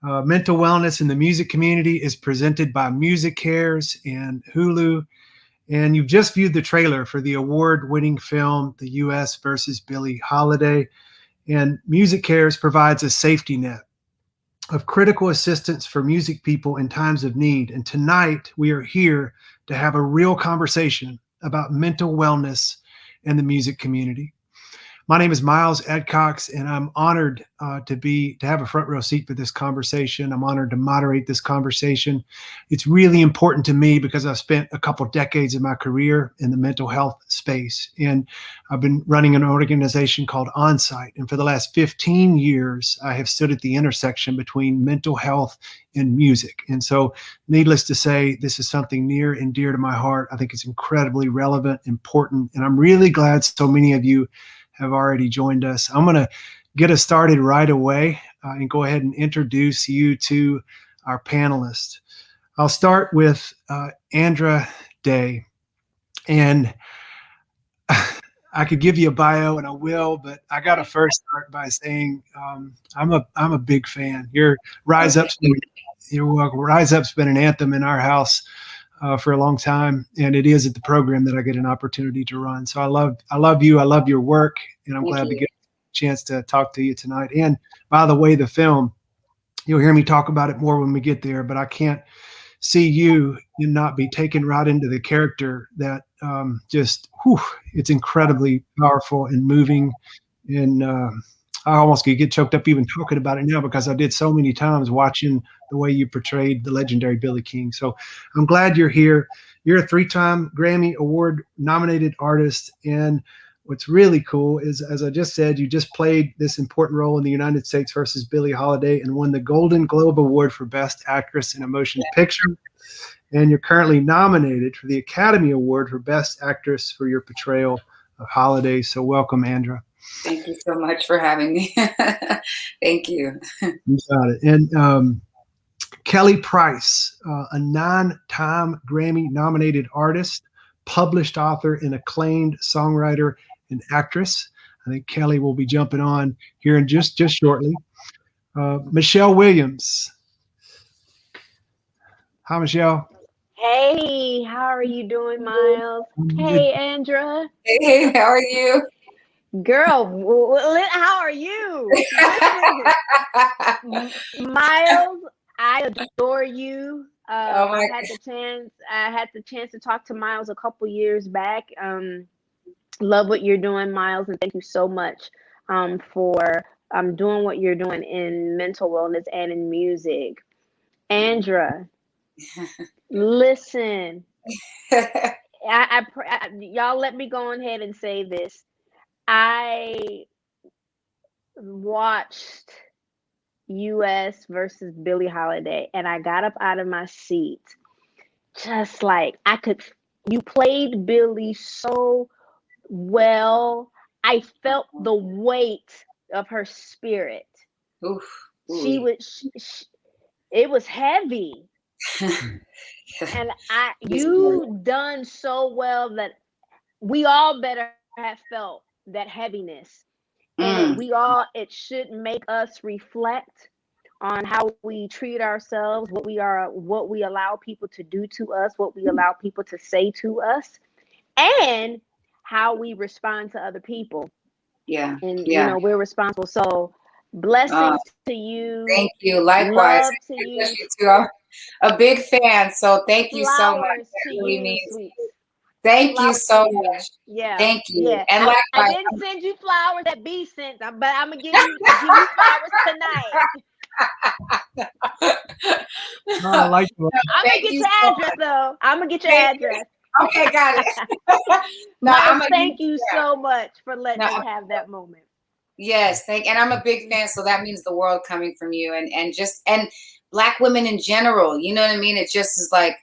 Mental wellness in the music community is presented by MusiCares and Hulu. And you've just viewed the trailer for the award-winning film, The U.S. versus Billie Holiday. And MusiCares provides a safety net of critical assistance for music people in times of need. And tonight we are here to have a real conversation about mental wellness in the music community. My name is Miles Adcox, and I'm honored to have a front row seat for this conversation. I'm honored to moderate this conversation. It's really important to me because I've spent a couple decades of my career in the mental health space, and I've been running an organization called Onsite. And for the last 15 years, I have stood at the intersection between mental health and music. And so, needless to say, this is something near and dear to my heart. I think it's incredibly relevant, important, and I'm really glad so many of you have already joined us. I'm going to get us started right away and go ahead and introduce you to our panelists. I'll start with Andra Day. And I could give you a bio, and I will, but I got to first start by saying I'm a big fan. Your Rise Up's been an anthem in our house for a long time, and it is at the program that I get an opportunity to run. So I love you. I love your work, and I'm glad to get a chance to talk to you tonight. And by the way, the film, you'll hear me talk about it more when we get there, but I can't see you and not be taken right into the character that it's incredibly powerful and moving. And I almost could get choked up even talking about it now because I did so many times watching the way you portrayed the legendary Billy King. So I'm glad you're here. You're a 3-time Grammy Award nominated artist. And what's really cool is, as I just said, you just played this important role in The United States versus Billie Holiday and won the Golden Globe Award for Best Actress in a Motion Picture. And you're currently nominated for the Academy Award for Best Actress for your portrayal of Holiday. So welcome, Andra. Thank you so much for having me. Thank you. You got it. And Kelly Price, a 9-time Grammy-nominated artist, published author, and acclaimed songwriter and actress. I think Kelly will be jumping on here in just shortly. Michelle Williams. Hi, Michelle. Hey, how are you doing, Miles? Hey, Andra. Hey, how are you? Girl, how are you? Miles, I adore you. I had the chance to talk to Miles a couple years back. Love what you're doing, Miles, and thank you so much for doing what you're doing in mental wellness and in music. Andra, listen. Y'all let me go ahead and say this. I watched U.S. versus Billie Holiday, and I got up out of my seat, just like you played Billie so well. I felt the weight of her spirit. Oof. It was heavy. And you done so well that we all better have felt that heaviness, and it should make us reflect on how we treat ourselves, what we allow people to do to us, what we allow people to say to us, and how we respond to other people. And you know, we're responsible. So blessings to you. Thank you. Likewise. Love to you. I'm a big fan, so thank you so much. That really means. Thank you so much. Yeah. Thank you. Yeah. And I didn't send you flowers that B sent, but I'm gonna give you flowers tonight. I like that. I'm gonna get your address though. I'm gonna get your address. Okay, got it. Thank you so much for letting us have that moment. Yes, and I'm a big fan, so that means the world coming from you, and Black women in general. You know what I mean? It just is like,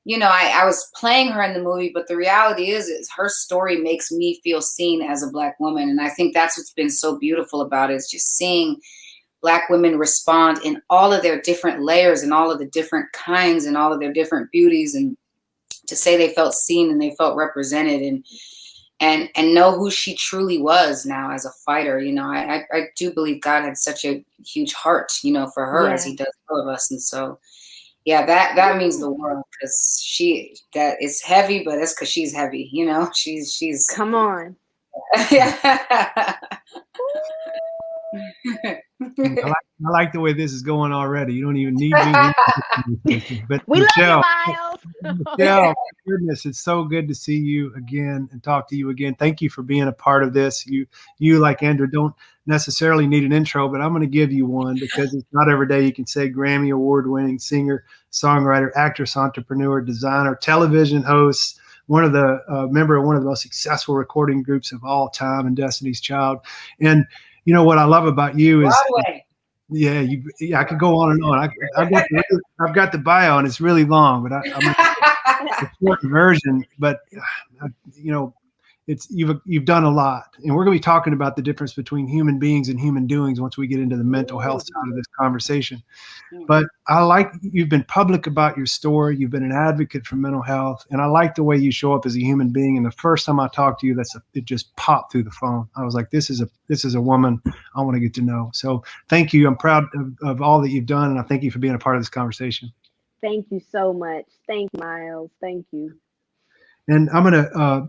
you know, I was playing her in the movie, but the reality is her story makes me feel seen as a Black woman. And I think that's what's been so beautiful about it, is just seeing Black women respond in all of their different layers and all of the different kinds and all of their different beauties, and to say they felt seen and they felt represented. and know who she truly was now as a fighter. You know, I do believe God had such a huge heart, you know, for her as he does all of us. And so, yeah, that means the world, because that is heavy, but it's because she's heavy, you know, she's Come on. Yeah. I like the way this is going already. You don't even need me. But We Michelle, love you, Miles. Michelle, goodness, it's so good to see you again and talk to you again. Thank you for being a part of this. You like Andra don't necessarily need an intro, but I'm going to give you one, because it's not every day you can say Grammy award-winning singer, songwriter, actress, entrepreneur, designer, television host, one of the member of one of the most successful recording groups of all time, and Destiny's Child. And you know what I love about you is, Broadway. yeah, I could go on and on. I've got the bio, and it's really long, but I'm a short version. But you know, you've done a lot, and we're going to be talking about the difference between human beings and human doings once we get into the mental health side of this conversation. But I like you've been public about your story. You've been an advocate for mental health, and I like the way you show up as a human being. And the first time I talked to you, it just popped through the phone. I was like, this is a woman I want to get to know. So thank you. I'm proud of all that you've done, and I thank you for being a part of this conversation. Thank you so much. Thank you, Miles. Thank you. And I'm going to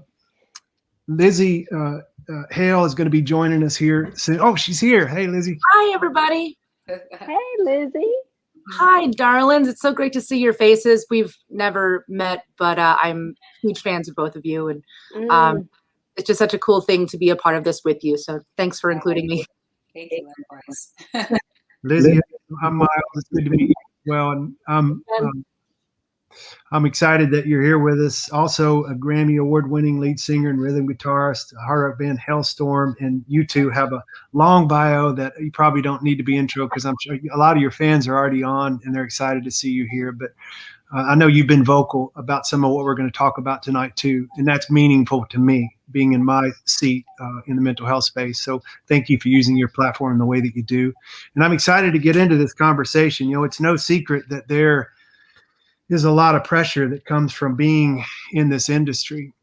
Lzzy Hale is going to be joining us here soon. Oh, she's here. Hey, Lzzy. Hi, everybody. Hey, Lzzy. Hi, darlings. It's so great to see your faces. We've never met, but I'm huge fans of both of you. And it's just such a cool thing to be a part of this with you. So thanks for including me. Thank you, Bryce. Lzzy, I'm Miles. It's good to meet you as well. And I'm excited that you're here with us. Also, a Grammy Award-winning lead singer and rhythm guitarist, a hard rock band Hellstorm, and you two have a long bio that you probably don't need to be intro, because I'm sure a lot of your fans are already on and they're excited to see you here. But I know you've been vocal about some of what we're going to talk about tonight too, and that's meaningful to me, being in my seat in the mental health space. So thank you for using your platform the way that you do. And I'm excited to get into this conversation. You know, it's no secret that there is a lot of pressure that comes from being in this industry.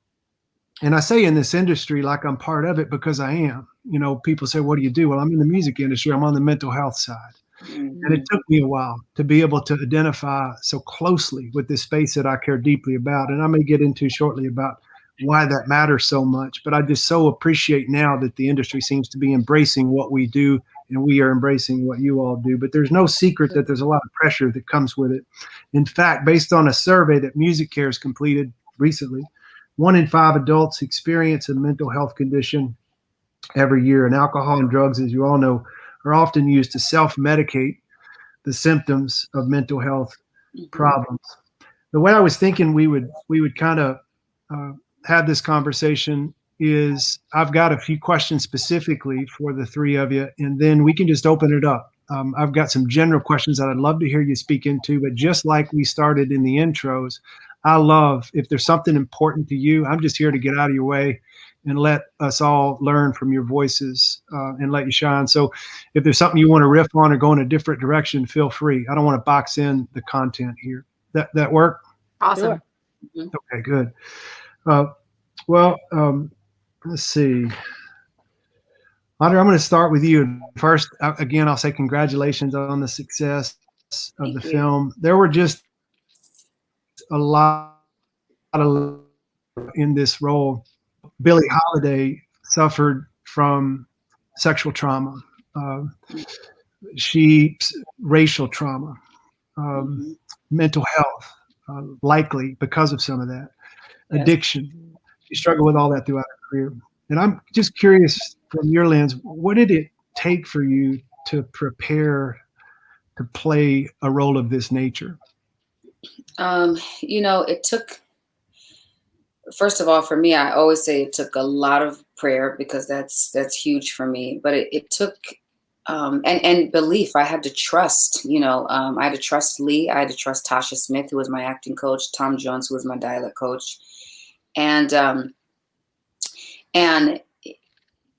And I say in this industry like I'm part of it, because I am. You know, people say, what do you do? Well, I'm in the music industry. I'm on the mental health side. And it took me a while to be able to identify so closely with this space that I care deeply about. And I may get into shortly about why that matters so much. But I just so appreciate now that the industry seems to be embracing what we do, and we are embracing what you all do. But there's no secret that there's a lot of pressure that comes with it. In fact, based on a survey that MusiCares completed recently, 1 in 5 adults experience a mental health condition every year. And alcohol and drugs, as you all know, are often used to self-medicate the symptoms of mental health problems. The way I was thinking we would kind of have this conversation is, I've got a few questions specifically for the three of you, and then we can just open it up. I've got some general questions that I'd love to hear you speak into, but just like we started in the intros, I love, if there's something important to you, I'm just here to get out of your way and let us all learn from your voices and let you shine. So if there's something you want to riff on or go in a different direction, feel free. I don't want to box in the content here. That work? Awesome. Sure. Okay, good. Let's see. Andra, I'm going to start with you. First, again, I'll say congratulations on the success of the film. There were just a lot of in this role. Billie Holiday suffered from sexual trauma, racial trauma, mental health, likely because of some of that, addiction. She struggled with all that throughout her career. And I'm just curious, from your lens, what did it take for you to prepare to play a role of this nature? You know, it took, first of all, for me, I always say it took a lot of prayer, because that's huge for me. But it took and belief. I had to trust. You know, I had to trust Lee. I had to trust Tasha Smith, who was my acting coach, Tom Jones, who was my dialect coach, and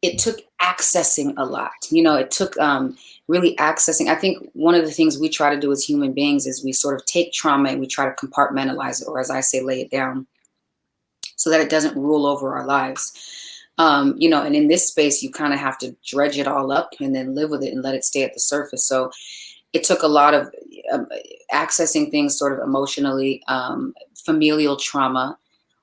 it took accessing a lot. You know, it took really accessing. I think one of the things we try to do as human beings is we sort of take trauma and we try to compartmentalize it, or as I say, lay it down, so that it doesn't rule over our lives. You know, and in this space, you kind of have to dredge it all up and then live with it and let it stay at the surface. So it took a lot of accessing things sort of emotionally, familial trauma.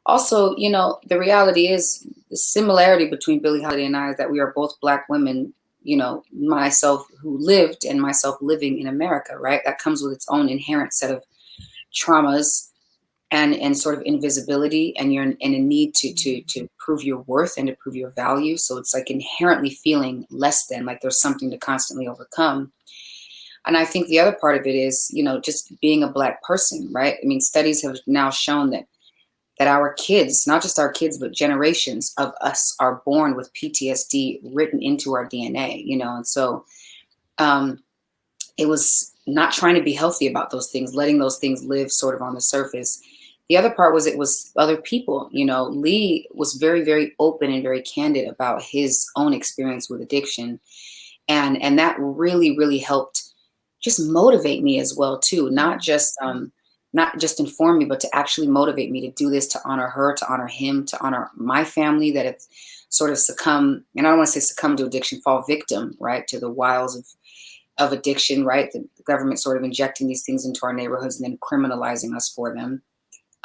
Also, you know, the reality is the similarity between Billie Holiday and I is that we are both Black women, you know, myself who lived and myself living in America, right? That comes with its own inherent set of traumas and sort of invisibility, and you're in a need to prove your worth and to prove your value. So it's like inherently feeling less than, like there's something to constantly overcome. And I think the other part of it is, you know, just being a Black person, right? I mean, studies have now shown that our kids, not just our kids, but generations of us are born with PTSD written into our DNA, you know? And so it was not trying to be healthy about those things, letting those things live sort of on the surface. The other part was it was other people, you know. Lee was very, very open and very candid about his own experience with addiction. And that really, really helped just motivate me as well, too. Not just inform me, but to actually motivate me to do this, to honor her, to honor him, to honor my family that have sort of succumbed, and I don't want to say succumb to addiction, fall victim, right, to the wiles of addiction, right? The government sort of injecting these things into our neighborhoods and then criminalizing us for them.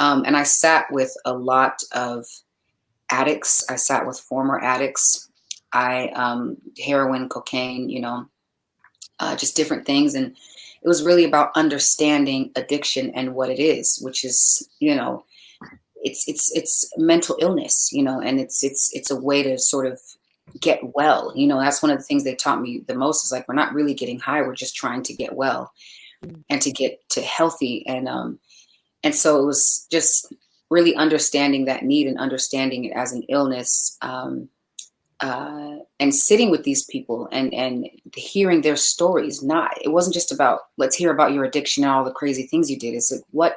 And I sat with a lot of addicts. I sat with former addicts. Heroin, cocaine, you know, just different things. And it was really about understanding addiction and what it is, which is, you know, it's mental illness, you know, and it's a way to sort of get well. You know, that's one of the things they taught me the most is like, we're not really getting high. We're just trying to get well and to get to healthy. And so it was just really understanding that need and understanding it as an illness, and sitting with these people and hearing their stories. It wasn't just about, let's hear about your addiction and all the crazy things you did. It's like,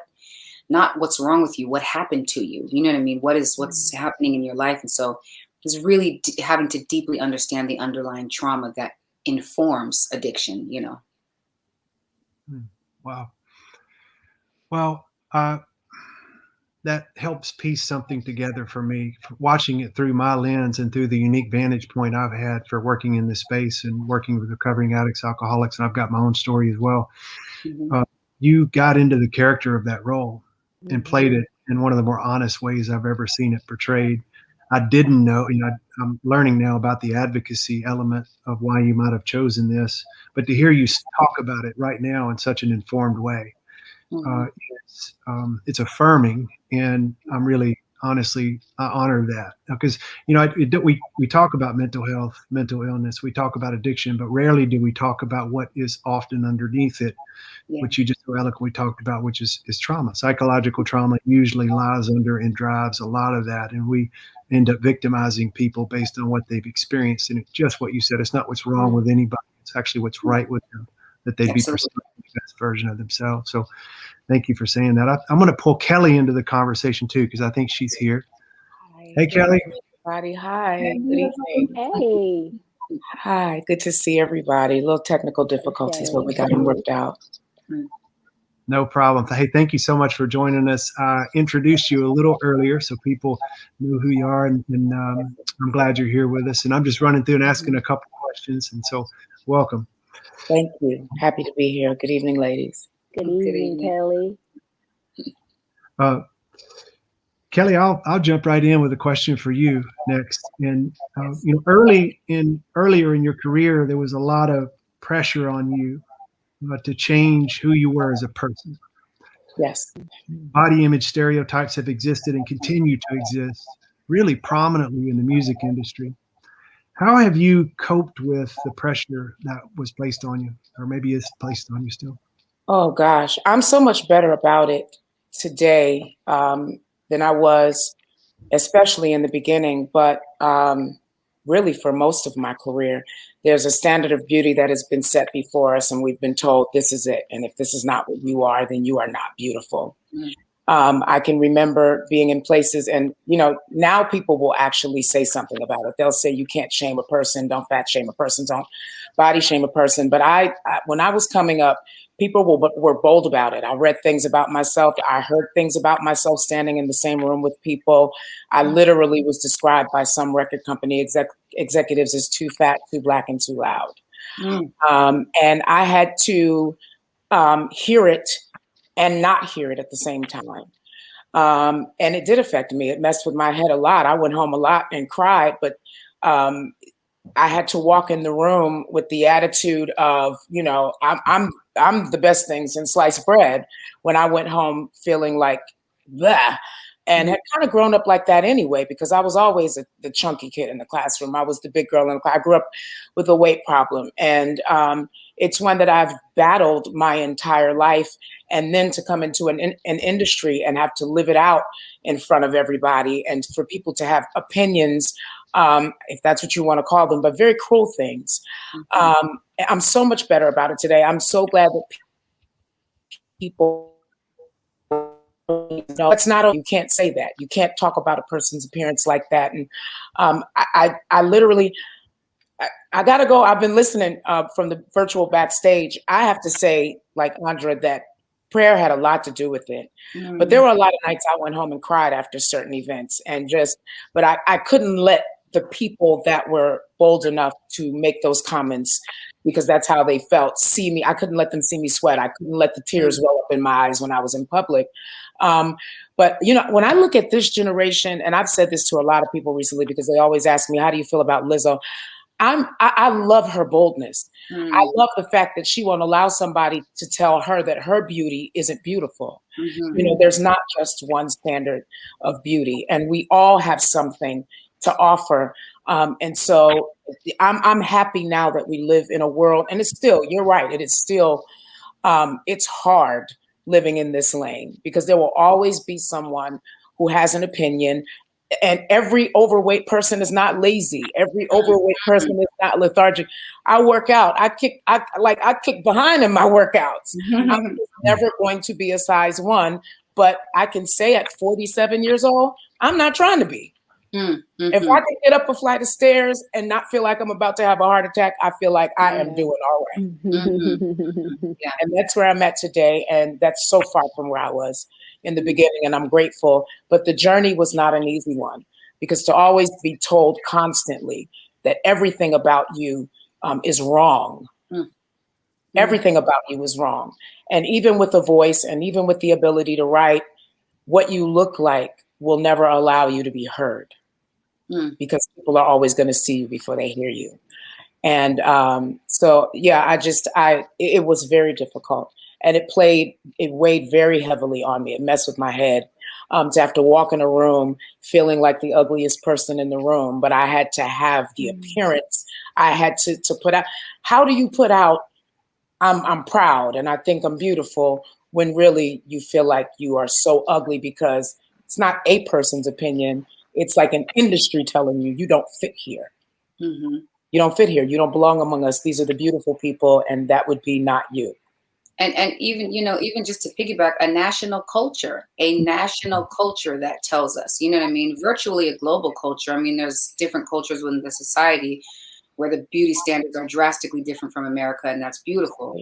not what's wrong with you, what happened to you? You know what I mean? What's happening in your life? And so it was really having to deeply understand the underlying trauma that informs addiction, you know? Wow. Well, that helps piece something together for me, watching it through my lens and through the unique vantage point I've had for working in this space and working with recovering addicts, alcoholics, and I've got my own story as well. Mm-hmm. You got into the character of that role and played it in one of the more honest ways I've ever seen it portrayed. I didn't know, you know, I'm learning now about the advocacy element of why you might have chosen this, but to hear you talk about it right now in such an informed way, it's affirming, and I'm really honestly, I honor that, because, you know, we talk about mental health, mental illness, we talk about addiction, but rarely do we talk about what is often underneath it, which you just so eloquently talked about, which is trauma. Psychological trauma usually lies under and drives a lot of that, and we end up victimizing people based on what they've experienced. And it's just what you said, it's not what's wrong with anybody, it's actually what's right with them, that they'd be pursuing the best version of themselves. So thank you for saying that. I'm going to pull Kelly into the conversation too, because I think she's here. Hi. Hey, Kelly. Everybody. Hi. Good evening. Hey. Hi. Good to see everybody. A little technical difficulties, but we got them worked out. No problem. Hey, thank you so much for joining us. I introduced you a little earlier so people knew who you are, and I'm glad you're here with us. And I'm just running through and asking a couple questions. And so welcome. Thank you. Happy to be here. Good evening, ladies. Good evening, Kelly. Kelly, I'll jump right in with a question for you next. And you know, earlier in your career, there was a lot of pressure on you to change who you were as a person. Yes. Body image stereotypes have existed and continue to exist really prominently in the music industry. How have you coped with the pressure that was placed on you, or maybe is placed on you still? Oh, gosh. I'm so much better about it today than I was, especially in the beginning. But really, for most of my career, there's a standard of beauty that has been set before us, and we've been told this is it. And if this is not what you are, then you are not beautiful. I can remember being in places, and, you know, now people will actually say something about it. They'll say, you can't shame a person, don't fat shame a person, don't body shame a person. But I when I was coming up, people were bold about it. I read things about myself. I heard things about myself standing in the same room with people. I literally was described by some record company executives as too fat, too black, and too loud. And I had to hear it and not hear it at the same time. And it did affect me. It messed with my head a lot. I went home a lot and cried, but I had to walk in the room with the attitude of, you know, I'm the best thing since sliced bread, when I went home feeling like that, and had kind of grown up like that anyway, because I was always the chunky kid in the classroom. I was the big girl in the class. I grew up with a weight problem, and it's one that I've battled my entire life. And then to come into an industry and have to live it out in front of everybody, and for people to have opinions, if that's what you want to call them, but very cruel things. I'm so much better about it today. I'm so glad that people, it's not, you can't say that. You can't talk about a person's appearance like that. And I literally, I gotta go. I've been listening from the virtual backstage. I have to say, like Andra, that prayer had a lot to do with it. But there were a lot of nights I went home and cried after certain events, and but I couldn't let the people that were bold enough to make those comments, because that's how they felt, see me. I couldn't let them see me sweat. I couldn't let the tears well up in my eyes when I was in public. But, you know, when I look at this generation, and I've said this to a lot of people recently, because they always ask me, how do you feel about Lizzo? I love her boldness. I love the fact that she won't allow somebody to tell her that her beauty isn't beautiful. You know, there's not just one standard of beauty, and we all have something to offer. And so I'm happy now that we live in a world, and it's still, you're right, it is still, it's hard living in this lane, because there will always be someone who has an opinion. And every overweight person is not lazy. Every overweight person is not lethargic. I work out. I kick behind in my workouts. I'm never going to be a size 1, but I can say at 47 years old, I'm not trying to be. If I can get up a flight of stairs and not feel like I'm about to have a heart attack, I feel like I am doing all right. And that's where I'm at today. And that's so far from where I was in the beginning. And I'm grateful. But the journey was not an easy one, because to always be told constantly that everything about you is wrong. Everything about you is wrong. And even with a voice, and even with the ability to write, what you look like will never allow you to be heard, because people are always going to see you before they hear you. And so, yeah, it was very difficult, and it weighed very heavily on me. It messed with my head to have to walk in a room feeling like the ugliest person in the room, but I had to have the appearance. I had to put out. How do you put out, I'm proud and I think I'm beautiful, when really you feel like you are so ugly, because it's not a person's opinion. It's like an industry telling you, you don't fit here. You don't fit here. You don't belong among us. These are the beautiful people, and that would be not you. And even, you know, even just to piggyback, a national culture that tells us, you know what I mean? Virtually a global culture. I mean, there's different cultures within the society where the beauty standards are drastically different from America, and that's beautiful.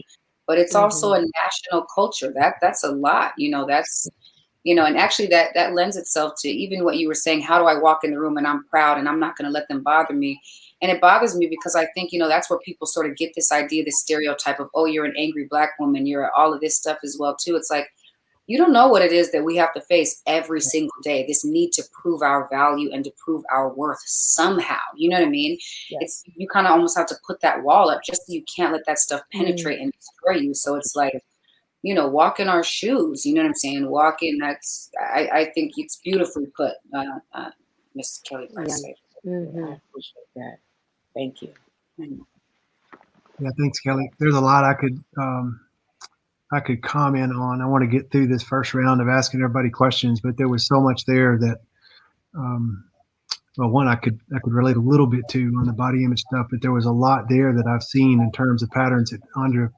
But it's also a national culture. That's a lot, you know, that's, you know, and actually that lends itself to even what you were saying, how do I walk in the room and I'm proud and I'm not going to let them bother me? And it bothers me because I think, you know, that's where people sort of get this idea, this stereotype of, oh, you're an angry Black woman, you're all of this stuff as well too. It's like, you don't know what it is that we have to face every single day. This need to prove our value and to prove our worth somehow. You know what I mean? It's, you kind of almost have to put that wall up just so you can't let that stuff penetrate and destroy you. So it's like, you know, walk in our shoes. You know what I'm saying? Walk in. That's, I think it's beautifully put, Mr. Kelly Price. I appreciate that. Thank you. Yeah, thanks, Kelly. There's a lot I could comment on. I want to get through this first round of asking everybody questions, but there was so much there that, well, one I could relate a little bit to on the body image stuff, but there was a lot there that I've seen in terms of patterns that Andra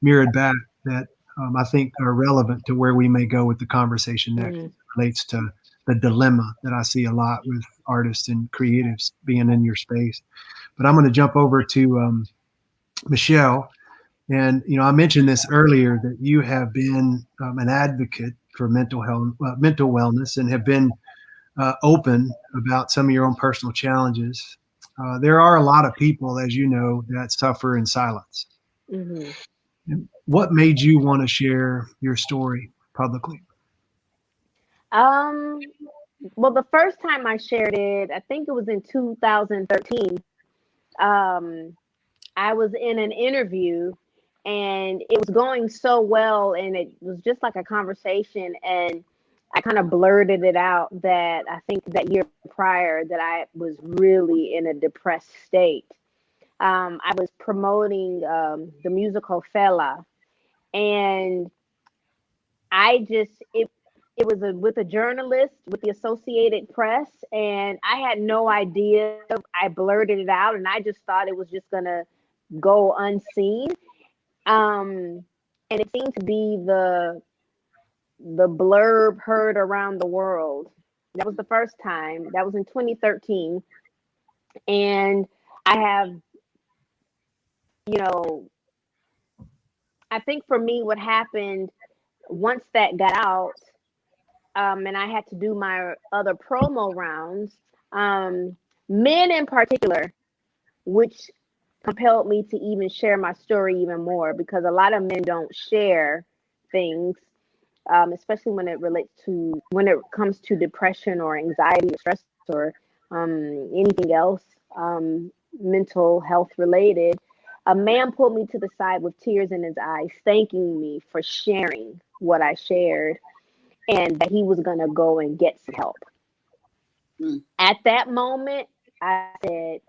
mirrored back that I think are relevant to where we may go with the conversation next. It relates to the dilemma that I see a lot with artists and creatives being in your space. But I'm going to jump over to Michelle. And, I mentioned this earlier that you have been an advocate for mental health, mental wellness, and have been open about some of your own personal challenges. There are a lot of people, as you know, that suffer in silence. Mm-hmm. What made you want to share your story publicly? Well, the first time I shared it, I think it was in 2013. I was in an interview and it was going so well, and it was just like a conversation, and I kind of blurted it out that I think that year prior that I was really in a depressed state. I was promoting the musical Fela, and it was with a journalist with the Associated Press, and I had no idea. I blurted it out, and I just thought it was just gonna go unseen. And it seemed to be the blurb heard around the world. That was the first time. That was in 2013, and I have, you know, I think for me, what happened once that got out, and I had to do my other promo rounds, men in particular, which compelled me to even share my story even more, because a lot of men don't share things, especially when it comes to depression or anxiety or stress or anything else mental health related. A man pulled me to the side with tears in his eyes, thanking me for sharing what I shared, and that he was going to go and get some help. At that moment, I said,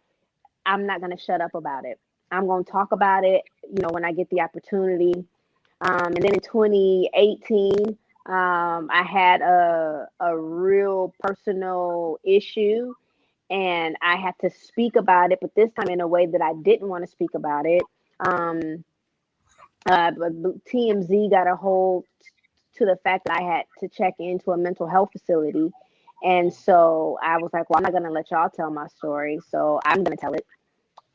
I'm not going to shut up about it. I'm going to talk about it, when I get the opportunity. And then in 2018, I had a real personal issue, and I had to speak about it, but this time in a way that I didn't want to speak about it. But TMZ got a hold to the fact that I had to check into a mental health facility. And so I was like, well, I'm not going to let y'all tell my story, so I'm going to tell it.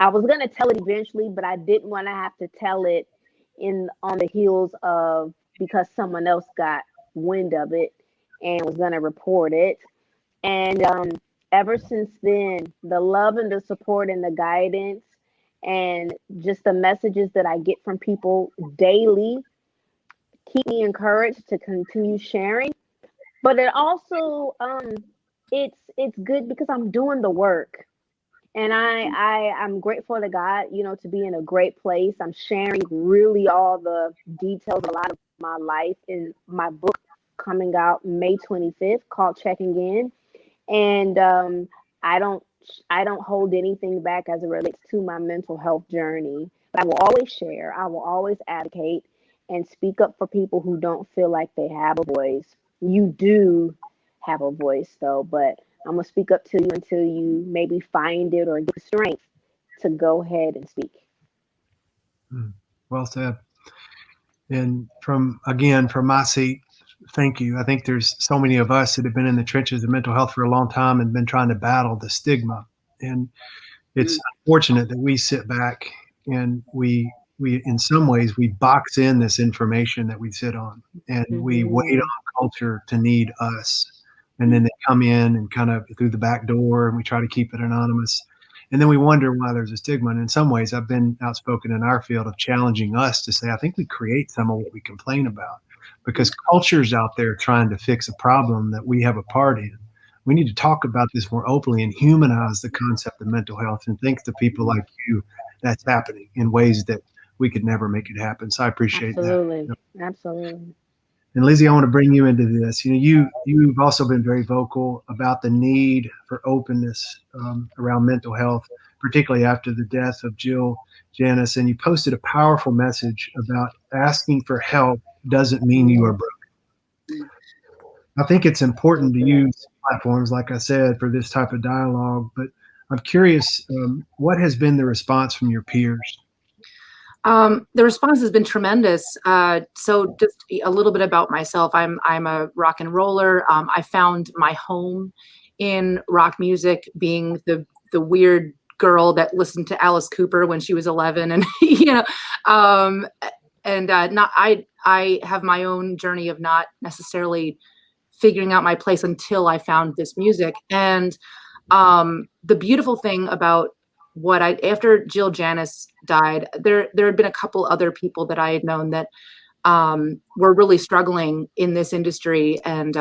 I was going to tell it eventually, but I didn't want to have to tell it on the heels of, because someone else got wind of it and was going to report it. And ever since then, the love and the support and the guidance and just the messages that I get from people daily keep me encouraged to continue sharing. But it also it's good because I'm doing the work. And I'm grateful to God, to be in a great place. I'm sharing really all the details of a lot of my life in my book coming out May 25th called Checking In. And I don't hold anything back as it relates to my mental health journey. But I will always share. I will always advocate and speak up for people who don't feel like they have a voice. You do have a voice, though, but I'm going to speak up to you until you maybe find it or get the strength to go ahead and speak. Well said. And from my seat, thank you. I think there's so many of us that have been in the trenches of mental health for a long time and been trying to battle the stigma. And it's unfortunate that we sit back and we in some ways we box in this information that we sit on, and we wait on culture to need us. And then they come in and kind of through the back door, and we try to keep it anonymous. And then we wonder why there's a stigma. And in some ways, I've been outspoken in our field of challenging us to say, I think we create some of what we complain about, because culture's out there trying to fix a problem that we have a part in. We need to talk about this more openly and humanize the concept of mental health, and think to people like you that's happening in ways that we could never make it happen. So I appreciate that. Absolutely. And Lzzy, I want to bring you into this. You've also been very vocal about the need for openness around mental health, particularly after the death of Jill Janis. And you posted a powerful message about asking for help doesn't mean you are broken. I think it's important to use platforms, like I said, for this type of dialogue. But I'm curious, what has been the response from your peers? The response has been tremendous. So just a little bit about myself. I'm a rock and roller. I found my home in rock music, being the weird girl that listened to Alice Cooper when she was 11, and not I have my own journey of not necessarily figuring out my place until I found this music. And the beautiful thing about after Jill Janis died, there had been a couple other people that I had known that were really struggling in this industry and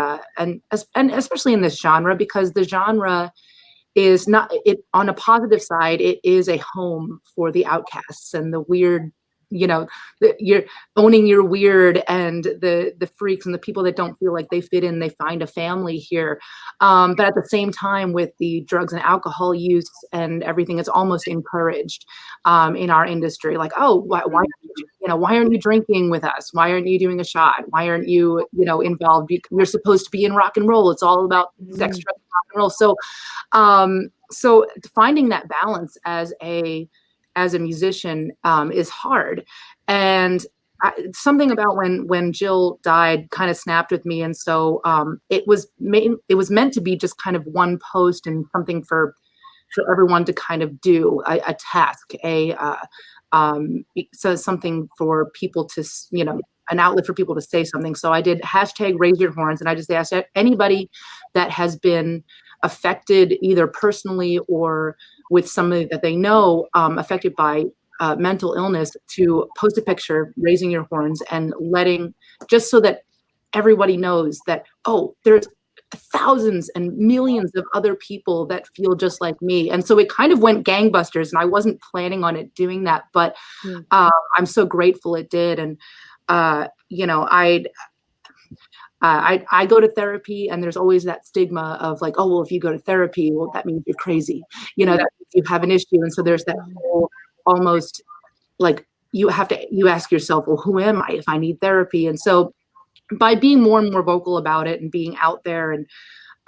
especially in this genre, because the genre is not, it on a positive side, it is a home for the outcasts and the weird, you're owning your weird, and the freaks and the people that don't feel like they fit in, they find a family here. But at the same time, with the drugs and alcohol use and everything, it's almost encouraged in our industry. Like, oh, why aren't you drinking with us? Why aren't you doing a shot? Why aren't you, involved? You're supposed to be in rock and roll. It's all about sex, drugs, and rock and roll. So finding that balance as a musician is hard. And something about when Jill died kind of snapped with me. And so it was meant to be just kind of one post and something for everyone to kind of do, a task, so something for people to, an outlet for people to say something. So I did #RaiseYourHorns, and I just asked anybody that has been affected either personally or with somebody that they know affected by mental illness to post a picture raising your horns and just so that everybody knows that, oh, there's thousands and millions of other people that feel just like me. And so it kind of went gangbusters, and I wasn't planning on it doing that, but I'm so grateful it did. And I go to therapy, and there's always that stigma of like, oh, well, if you go to therapy, well, that means you're crazy, that means you have an issue. And so there's that whole almost like you ask yourself, well, who am I if I need therapy? And so by being more and more vocal about it and being out there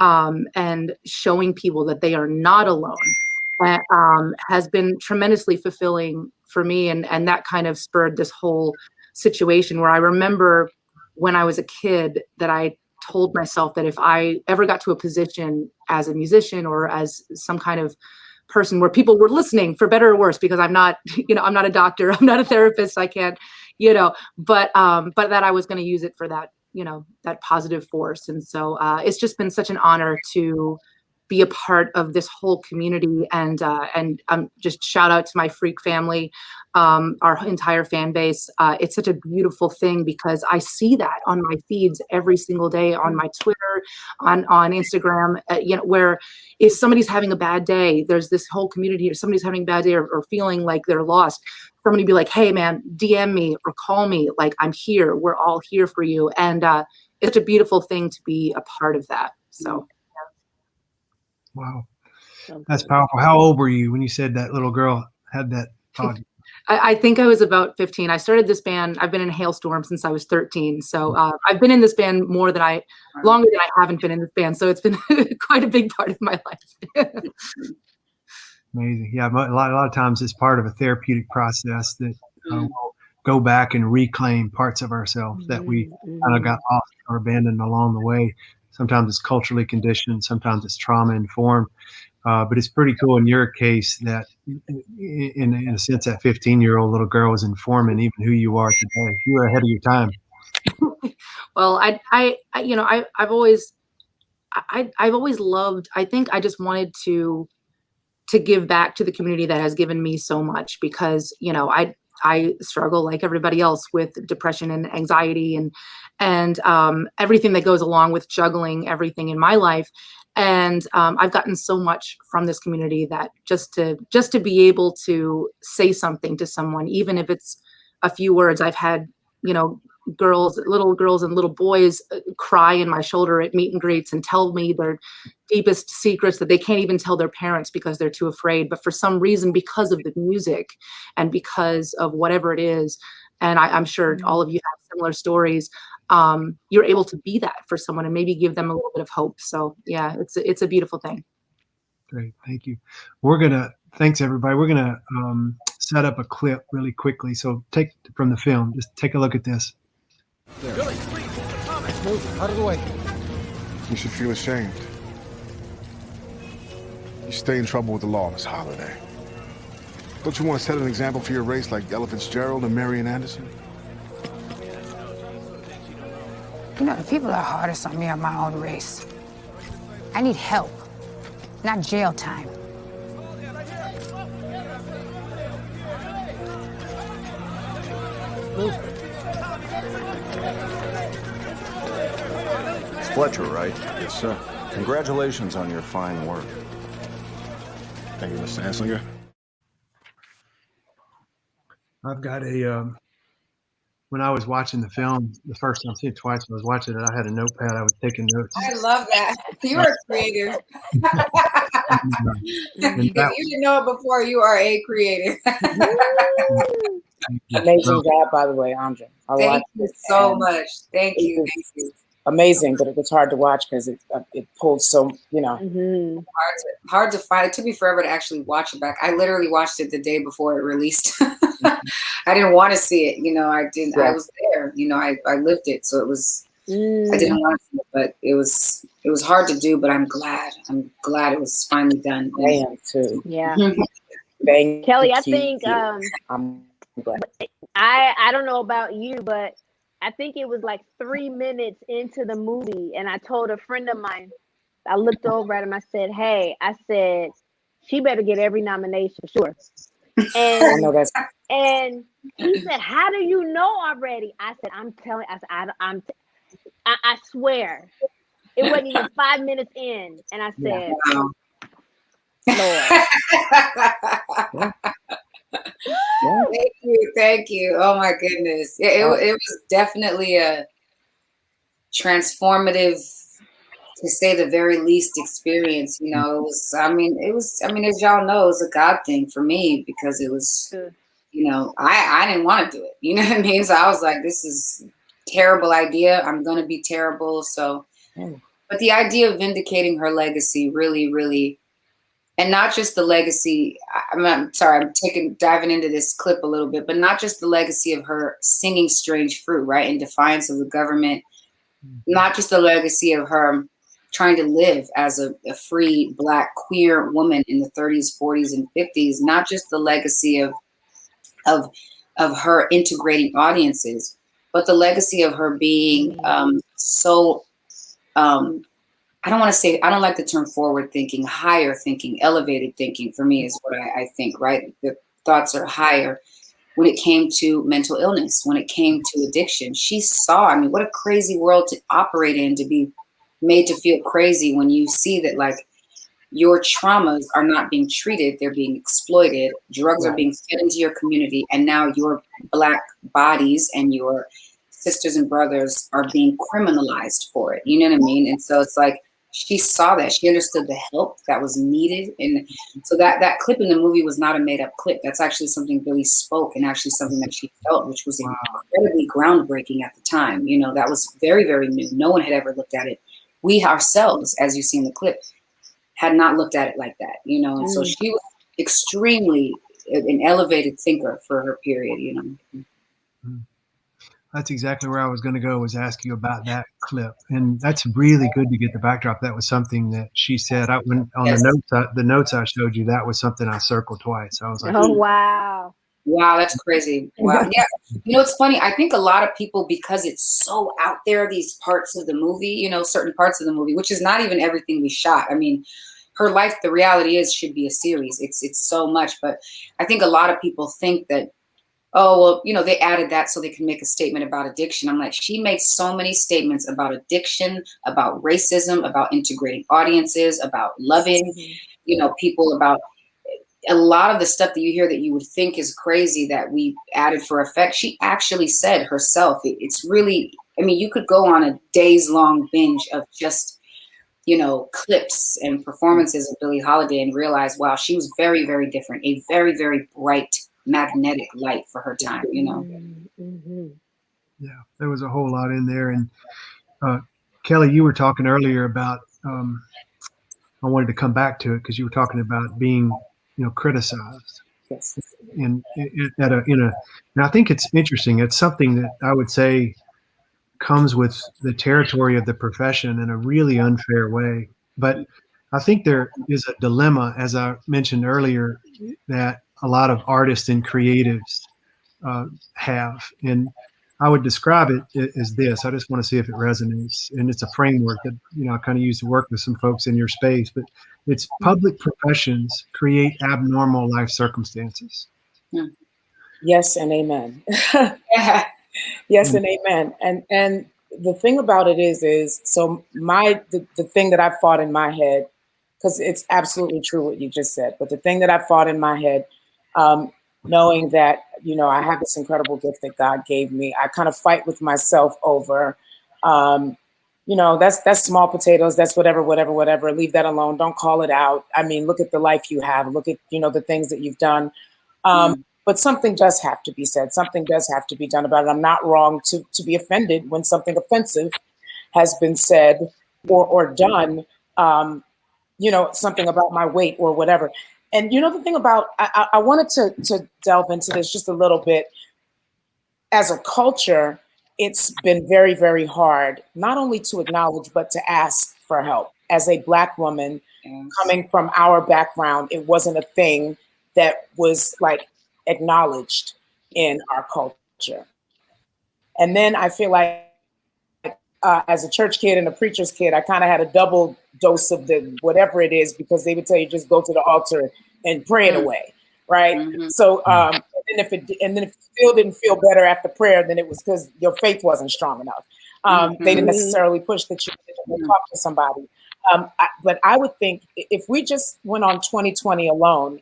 and showing people that they are not alone, has been tremendously fulfilling for me. And that kind of spurred this whole situation where I remember when I was a kid that I told myself that if I ever got to a position as a musician or as some kind of person where people were listening, for better or worse, because I'm not, I'm not a doctor, I'm not a therapist, I can't, but that I was going to use it for that, that positive force. And so it's just been such an honor to be a part of this whole community, and just shout out to my freak family, our entire fan base. It's such a beautiful thing because I see that on my feeds every single day, on my Twitter, on Instagram, where if somebody's having a bad day, there's this whole community, or somebody's having a bad day or feeling like they're lost, somebody be like, hey man, DM me or call me, like I'm here, we're all here for you. And it's a beautiful thing to be a part of that. So wow, that's powerful. How old were you when you said that little girl had that thought? I think I was about 15. I started this band. I've been in Hailstorm since I was 13. So I've been in this band longer than I haven't been in this band. So it's been quite a big part of my life. Amazing. Yeah, a lot of times it's part of a therapeutic process that we'll go back and reclaim parts of ourselves that we kind of got lost or abandoned along the way. Sometimes it's culturally conditioned, sometimes it's trauma informed, but it's pretty cool in your case that, in a sense, that 15-year-old little girl was informing even who you are today. You were ahead of your time. Well, I've always loved. I think I just wanted to give back to the community that has given me so much, because I struggle like everybody else with depression and anxiety and everything that goes along with juggling everything in my life. And I've gotten so much from this community that just to be able to say something to someone, even if it's a few words. I've had, little girls and little boys cry in my shoulder at meet and greets and tell me their deepest secrets that they can't even tell their parents because they're too afraid. But for some reason, because of the music and because of whatever it is, and I'm sure all of you have similar stories, you're able to be that for someone and maybe give them a little bit of hope. So yeah, it's a beautiful thing. Great, thank you. Thanks everybody. We're gonna set up a clip really quickly. So take from the film, just take a look at this. Billy, please, move out of the way. You should feel ashamed. You stay in trouble with the law, Miss Holiday. Don't you want to set an example for your race like Ella Fitzgerald and Marian Anderson? You know, the people are hardest on me are my own race. I need help, not jail time. It's Fletcher, right? Yes, sir. Congratulations on your fine work. Thank you, Mr. Anslinger. I've got a, when I was watching the film, the first time, I've seen it twice, when I was watching it, I had a notepad, I was taking notes. I love that. You are creative. If you didn't know it before, you are a creative. Amazing job, by the way, Andra. Thank you so much. Thank you. Thank you. Amazing, but it was hard to watch because it pulled so, you know. Mm-hmm. Hard to find. It took me forever to actually watch it back. I literally watched it the day before it released. I didn't want to see it. You know, I didn't. Yeah. I was there. You know, I lived it. So it was. I didn't want to see it, but it was hard to do. But I'm glad. I'm glad it was finally done. I am too. Yeah. Thank Kelly, you. I think I'm glad. I don't know about you, but I think it was like 3 minutes into the movie, and I told a friend of mine, I looked over at him, I said, hey, I said, she better get every nomination, sure. And I know that's. And he said, how do you know already? I said, I'm telling, I swear. It wasn't even 5 minutes in, and I said, Lord. Thank you. Oh my goodness. It was definitely a transformative, to say the very least, experience. You know, it was, I mean, as y'all know, it was a God thing for me, because it was, you know, I didn't want to do it. You know what I mean? So I was like, this is a terrible idea. I'm going to be terrible. So, but the idea of vindicating her legacy really, really, and not just the legacy, I'm sorry, I'm diving into this clip a little bit, but not just the legacy of her singing Strange Fruit, right, in defiance of the government, not just the legacy of her trying to live as a free Black queer woman in the 30s, 40s, and 50s, not just the legacy of her integrating audiences, but the legacy of her being I don't want to say, I don't like the term forward thinking, higher thinking, elevated thinking for me is what I think, right? The thoughts are higher when it came to mental illness, when it came to addiction. She saw, I mean, what a crazy world to operate in, to be made to feel crazy when you see that, like, your traumas are not being treated, they're being exploited, drugs are being fed into your community, and now your Black bodies and your sisters and brothers are being criminalized for it. You know what I mean? And so it's like, she saw that, she understood the help that was needed. And so that clip in the movie was not a made up clip. That's actually something Billie spoke, and actually something that she felt, which was incredibly groundbreaking at the time. You know, that was very, very new. No one had ever looked at it. We ourselves, as you see in the clip, had not looked at it like that, you know? And so she was extremely an elevated thinker for her period, you know? That's exactly where I was going to go, was ask you about that clip. And that's really good to get the backdrop. That was something that she said. The notes I showed you, that was something I circled twice. I was like, oh, wow. Wow, that's crazy. Wow. Yeah. You know, it's funny. I think a lot of people, because it's so out there, these parts of the movie, you know, certain parts of the movie, which is not even everything we shot. I mean, her life, the reality is, should be a series. It's so much. But I think a lot of people think that, oh, well, you know, they added that so they can make a statement about addiction. I'm like, she makes so many statements about addiction, about racism, about integrating audiences, about loving, you know, people, about a lot of the stuff that you hear that you would think is crazy that we added for effect. She actually said herself, it's really, I mean, you could go on a days long binge of just, you know, clips and performances of Billie Holiday and realize, wow, she was very, very different, a very, very bright, magnetic light for her time, you know? Yeah, there was a whole lot in there. And Kelly, you were talking earlier about, I wanted to come back to it because you were talking about being, you know, criticized. Yes. And and I think it's interesting. It's something that I would say comes with the territory of the profession in a really unfair way. But I think there is a dilemma, as I mentioned earlier, that a lot of artists and creatives have. And I would describe it as this. I just want to see if it resonates. And it's a framework that, I kind of used to work with some folks in your space, but it's public professions create abnormal life circumstances. Yes and amen. Yes and amen. And the thing about it is so the thing that I fought in my head, because it's absolutely true what you just said, but the thing that I fought in my head, knowing that, I have this incredible gift that God gave me, I kind of fight with myself over, that's small potatoes, that's whatever, leave that alone, don't call it out. I mean, look at the life you have, look at, the things that you've done. But something does have to be said. Something does have to be done about it. I'm not wrong to be offended when something offensive has been said or done, something about my weight or whatever. And the thing about, I wanted to delve into this just a little bit. As a culture, it's been very, very hard, not only to acknowledge, but to ask for help. As a Black woman coming from our background, it wasn't a thing that was like acknowledged in our culture. And then I feel like as a church kid and a preacher's kid, I kind of had a double dose of the whatever it is, because they would tell you just go to the altar and pray it away, right? So and then if it still didn't feel better after prayer, then it was because your faith wasn't strong enough. They didn't necessarily push that you to talk to somebody. But I would think if we just went on 2020 alone,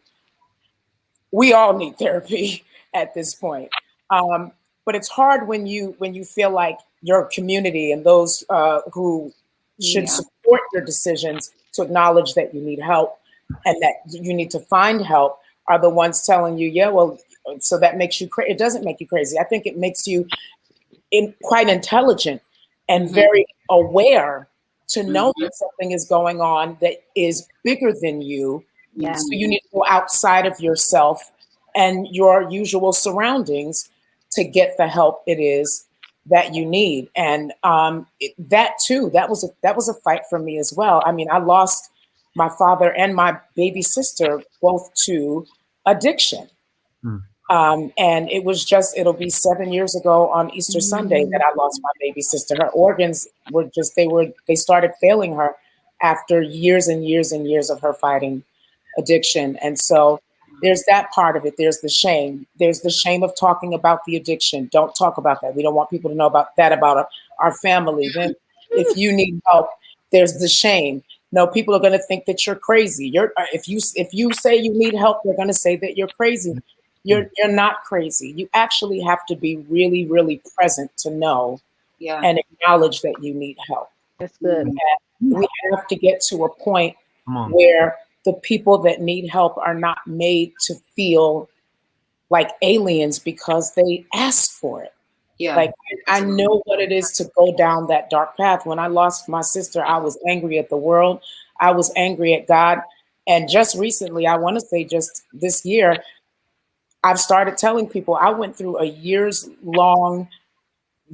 we all need therapy at this point. But it's hard when you feel like your community and those who should support your decisions to acknowledge that you need help and that you need to find help are the ones telling you, yeah, well, so that makes you crazy. It doesn't make you crazy. I think it makes you quite intelligent and very aware to know that something is going on that is bigger than you. So you need to go outside of yourself and your usual surroundings to get the help it is that you need. And that was a fight for me as well. I mean, I lost my father and my baby sister both to addiction. And it'll be 7 years ago on Easter Sunday that I lost my baby sister. Her organs they started failing her after years and years and years of her fighting addiction. And so there's that part of it. There's the shame. There's the shame of talking about the addiction. Don't talk about that. We don't want people to know about that about our family. Then if you need help, there's the shame. No, people are going to think that you're crazy. If you say you need help, they're going to say that you're crazy. You're not crazy. You actually have to be really, really present to know and acknowledge that you need help. That's good. And we have to get to a point where the people that need help are not made to feel like aliens because they asked for it. Like, I know what it is to go down that dark path. When I lost my sister, I was angry at the world. I was angry at God. And just recently, I want to say just this year, I've started telling people I went through a years long,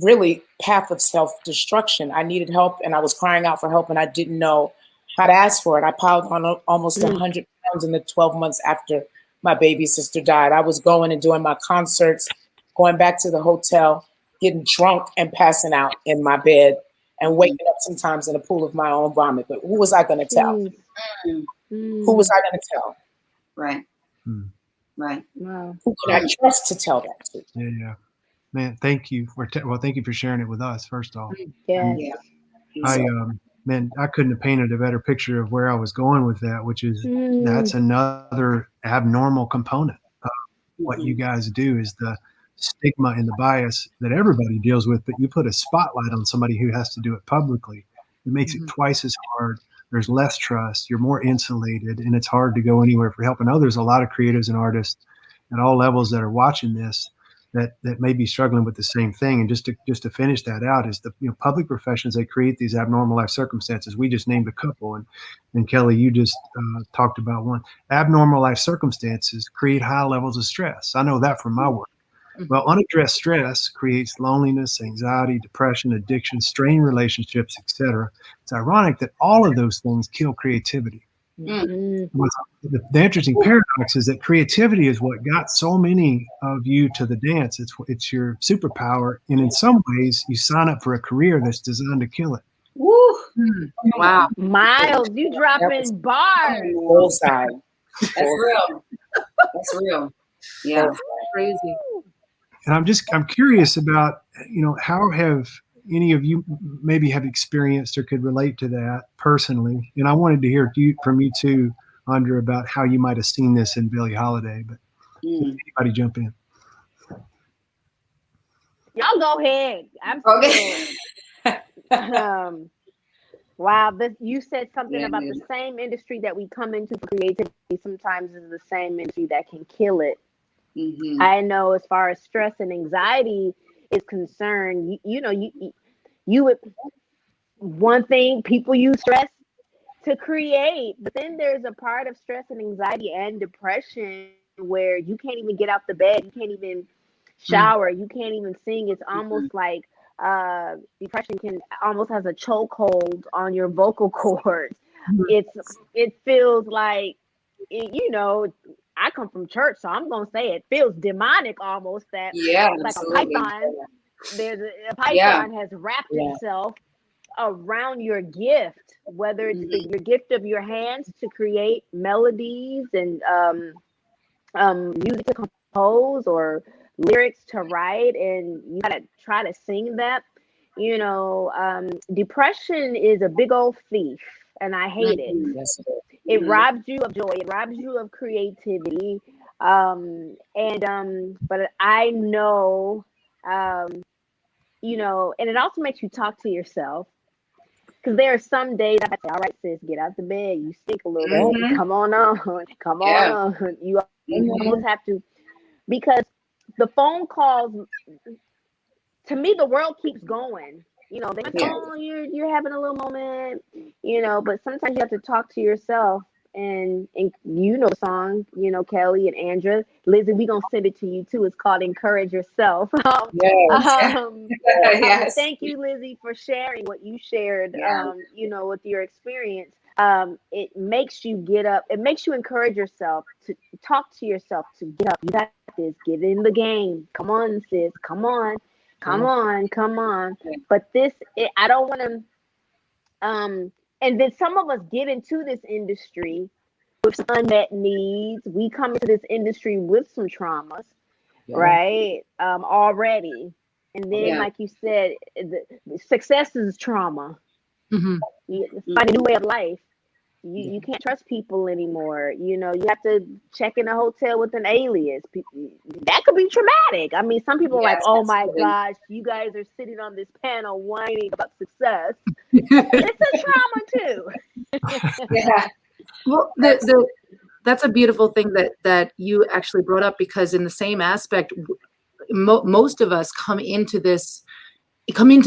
really path of self-destruction. I needed help and I was crying out for help and I didn't know how to ask for it. I piled on almost 100 pounds in the 12 months after my baby sister died. I was going and doing my concerts, going back to the hotel, getting drunk and passing out in my bed and waking up sometimes in a pool of my own vomit. But who was I going to tell? Who was I going to tell? Right. Right. Wow. Who could I trust to tell that to? Yeah. Man, thank you for sharing it with us. First off, I couldn't have painted a better picture of where I was going with that, which is that's another abnormal component of what you guys do is the stigma and the bias that everybody deals with, but you put a spotlight on somebody who has to do it publicly. It makes it twice as hard. There's less trust. You're more insulated, and it's hard to go anywhere for help. I know there's a lot of creatives and artists at all levels that are watching this that may be struggling with the same thing. And just to finish that out is the public professions, they create these abnormal life circumstances. We just named a couple, and Kelly, you just talked about one. Abnormal life circumstances create high levels of stress. I know that from my work. Well, unaddressed stress creates loneliness, anxiety, depression, addiction, strained relationships, etc. It's ironic that all of those things kill creativity. the interesting paradox is that creativity is what got so many of you to the dance. It's your superpower, and in some ways, you sign up for a career that's designed to kill it. Woo! Wow. Miles, you dropping bars. Bullseye. That's real. That's real. Yeah. Crazy. And I'm curious about, how have any of you maybe have experienced or could relate to that personally? And I wanted to hear from you too, Andra, about how you might have seen this in Billie Holiday. But anybody jump in? Y'all go ahead. I'm Okay. Wow, you said something about the same industry that we come into for creativity sometimes is the same industry that can kill it. I know as far as stress and anxiety is concerned, you would, one thing, people use stress to create, but then there's a part of stress and anxiety and depression where you can't even get out the bed, you can't even shower, you can't even sing. It's almost like depression can almost has a chokehold on your vocal cords. It feels like, I come from church, so I'm gonna say it feels demonic almost. That it's like absolutely. A python. There's a python has wrapped itself around your gift, whether it's your gift of your hands to create melodies and music to compose or lyrics to write, and you gotta try to sing that. Depression is a big old thief, and I hate it. Yes, it robs you of joy, it robs you of creativity, but I know, and it also makes you talk to yourself, because there are some days I say, all right, sis, get out the bed, you stink a little bit, come on on, you almost have to, because the phone calls, to me, the world keeps going. They might say, oh, you're having a little moment, but sometimes you have to talk to yourself, and the song, Kelly and Andra, Lzzy, we gonna send it to you too. It's called "Encourage Yourself." Yes. Thank you, Lzzy, for sharing what you shared. With your experience. It makes you get up. It makes you encourage yourself to talk to yourself to get up. You got this. Get in the game. Come on, sis. Come on. But I don't want to. And then some of us get into this industry with some unmet needs. We come into this industry with some traumas, right? Already. And then, like you said, the success is trauma. You find a new way of life. You can't trust people anymore. You have to check in a hotel with an alias. That could be traumatic. I mean, some people are like, oh my gosh, you guys are sitting on this panel whining about success. It's a trauma too. Well, that's a beautiful thing that you actually brought up, because in the same aspect, most of us come into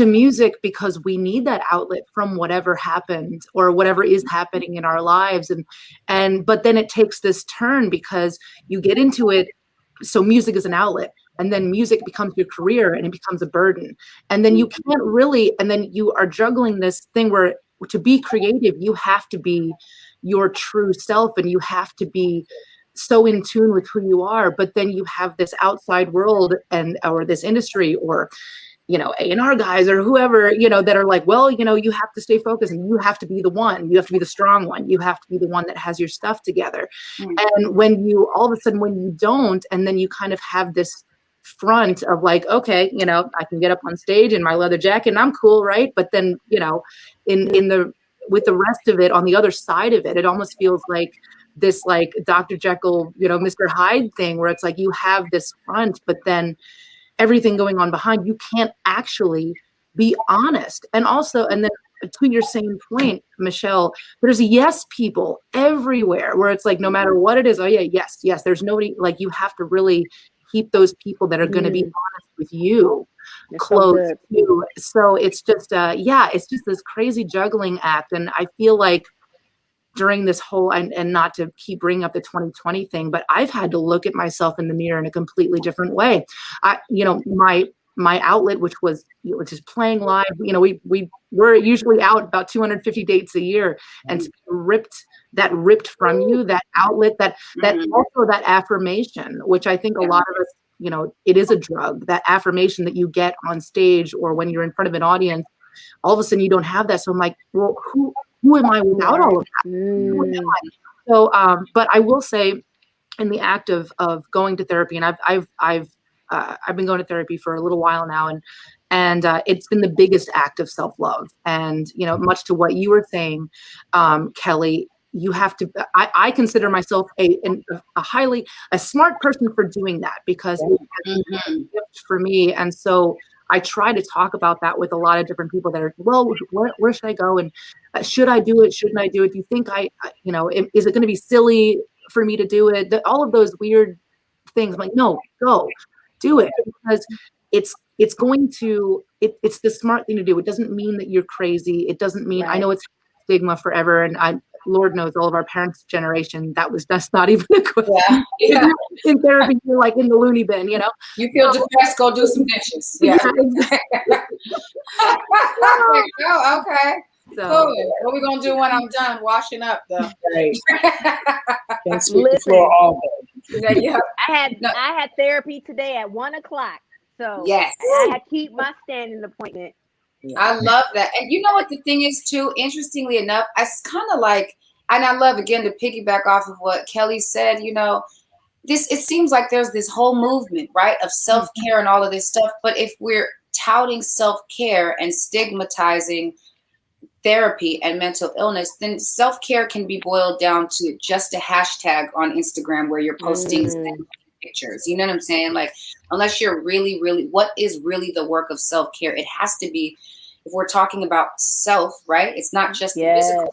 music because we need that outlet from whatever happened or whatever is happening in our lives, but then it takes this turn because you get into it, so music is an outlet, and then music becomes your career and it becomes a burden, and then you can't really, and then you are juggling this thing where to be creative you have to be your true self, and you have to be so in tune with who you are, but then you have this outside world or this industry or A&R guys or whoever, that are like, well, you have to stay focused and you have to be the one, you have to be the strong one, you have to be the one that has your stuff together. And when you, all of a sudden, when you don't, and then you kind of have this front of like, okay, I can get up on stage in my leather jacket and I'm cool, right? But then, with the rest of it, on the other side of it, it almost feels like this, like Dr. Jekyll, Mr. Hyde thing, where it's like you have this front, but then everything going on behind, you can't actually be honest. And then to your same point, Michelle, there's yes people everywhere where it's like, no matter what it is, oh yeah, yes, there's nobody, like you have to really keep those people that are going to be honest with you close to you. So it's just, it's just this crazy juggling act. And I feel like during this whole, and not to keep bringing up the 2020 thing, but I've had to look at myself in the mirror in a completely different way. My outlet, which is playing live, we're usually out about 250 dates a year, and to be ripped that ripped from you, that outlet, that also that affirmation, which I think a lot of us, you know, it is a drug, that affirmation that you get on stage or when you're in front of an audience, all of a sudden you don't have that. So I'm like, well, who am I without all of that? Who am I? So, but I will say, in the act of going to therapy, and I've been going to therapy for a little while now, and it's been the biggest act of self-love. And, you know, much to what you were saying, Kelly, you have to, I consider myself a smart person for doing that, because it's a gift for me. And so I try to talk about that with a lot of different people that are, well, where should I go? And should I do it? Shouldn't I do it? Do you think you know, is it going to be silly for me to do it? All of those weird things. I'm like, no, go do it, because it's going to, it's the smart thing to do. It doesn't mean that you're crazy. It doesn't mean, I know it's stigma forever. And Lord knows all of our parents' generation, that's not even a good in therapy. You're like in the loony bin, you know. You feel depressed, go do some dishes. Yeah. Exactly. Oh, okay. So, cool. What are we gonna do when I'm done washing up, though? Right. Can't sweep the floor all day. Yeah. I had therapy today at 1 o'clock. So yes, I had to keep my standing appointment. I love that. And you know what the thing is too, interestingly enough, I kind of like, and I love, again, to piggyback off of what Kelly said, you know, it seems like there's this whole movement, right, of self-care and all of this stuff. But if we're touting self-care and stigmatizing therapy and mental illness, then self-care can be boiled down to just a hashtag on Instagram where you're posting pictures. You know what I'm saying? Like, unless you're really, really, what is really the work of self-care? It has to be, if we're talking about self, right? It's not just the physical.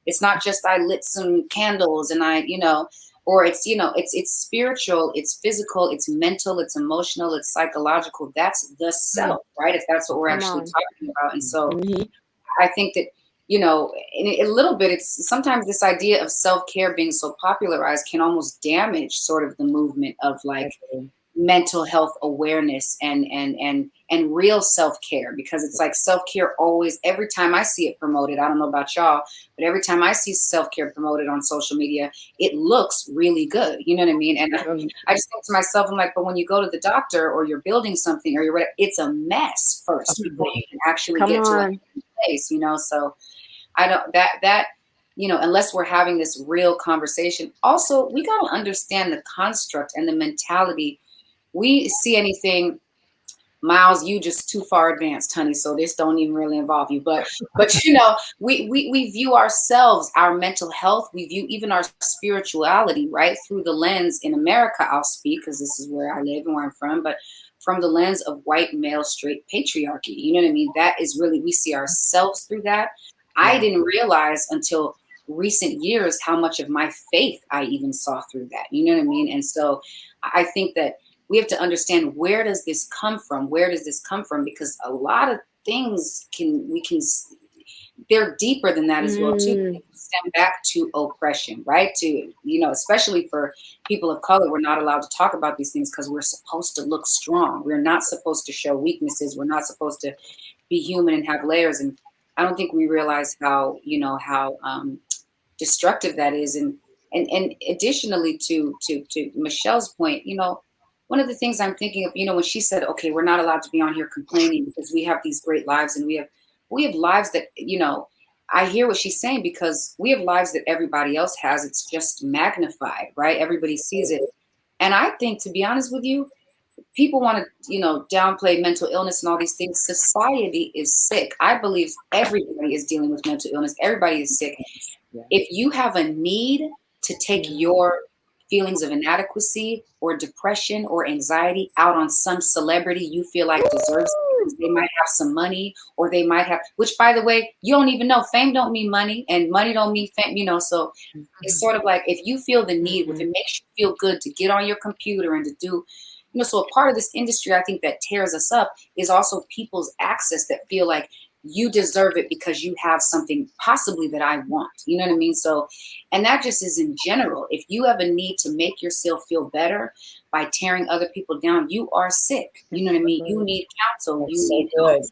It's not just I lit some candles and I, you know, or it's, you know, it's spiritual, it's physical, it's mental, it's emotional, it's psychological. That's the self, right? If that's what we're actually talking about. And so I think that, you know, in a little bit, it's sometimes this idea of self-care being so popularized can almost damage sort of the movement of like mental health awareness and real self-care, because it's like self-care always, every time I see it promoted, I don't know about y'all, but every time I see self-care promoted on social media, it looks really good. You know what I mean? And I just think to myself, I'm like, but when you go to the doctor or you're building something or you're, it's a mess first before you can actually get to a place, you know? So I don't, that, you know, unless we're having this real conversation. Also, we got to understand the construct and the mentality. We see anything, Miles, you just too far advanced, honey. So this don't even really involve you. But you know, we view ourselves, our mental health, we view even our spirituality, right, through the lens, in America, I'll speak, because this is where I live and where I'm from, but from the lens of white male straight patriarchy. You know what I mean? That is really, we see ourselves through that. I didn't realize until recent years how much of my faith I even saw through that. You know what I mean? And so I think that we have to understand, where does this come from? Where does this come from? Because a lot of things they're deeper than that as well too. They stem back to oppression, right? To, you know, especially for people of color, we're not allowed to talk about these things because we're supposed to look strong. We're not supposed to show weaknesses. We're not supposed to be human and have layers. And I don't think we realize how, you know, how destructive that is. And additionally to Michelle's point, you know, one of the things I'm thinking of, you know, when she said, okay, we're not allowed to be on here complaining because we have these great lives, and we have lives that, you know, I hear what she's saying, because we have lives that everybody else has. It's just magnified, right? Everybody sees it. And I think, to be honest with you, people want to, you know, downplay mental illness and all these things. Society is sick. I believe everybody is dealing with mental illness. Everybody is sick. If you have a need to take your feelings of inadequacy or depression or anxiety out on some celebrity you feel like deserves it, because they might have some money, or they might have, which, by the way, you don't even know, fame don't mean money, and money don't mean fame, you know. So it's sort of like, if you feel the need, if it makes you feel good to get on your computer and to do, you know, so a part of this industry, I think, that tears us up is also people's access that feel like you deserve it because you have something possibly that I want. You know what I mean? So, and that just is in general. If you have a need to make yourself feel better by tearing other people down, you are sick. You know what I mean? You need counsel. You need help.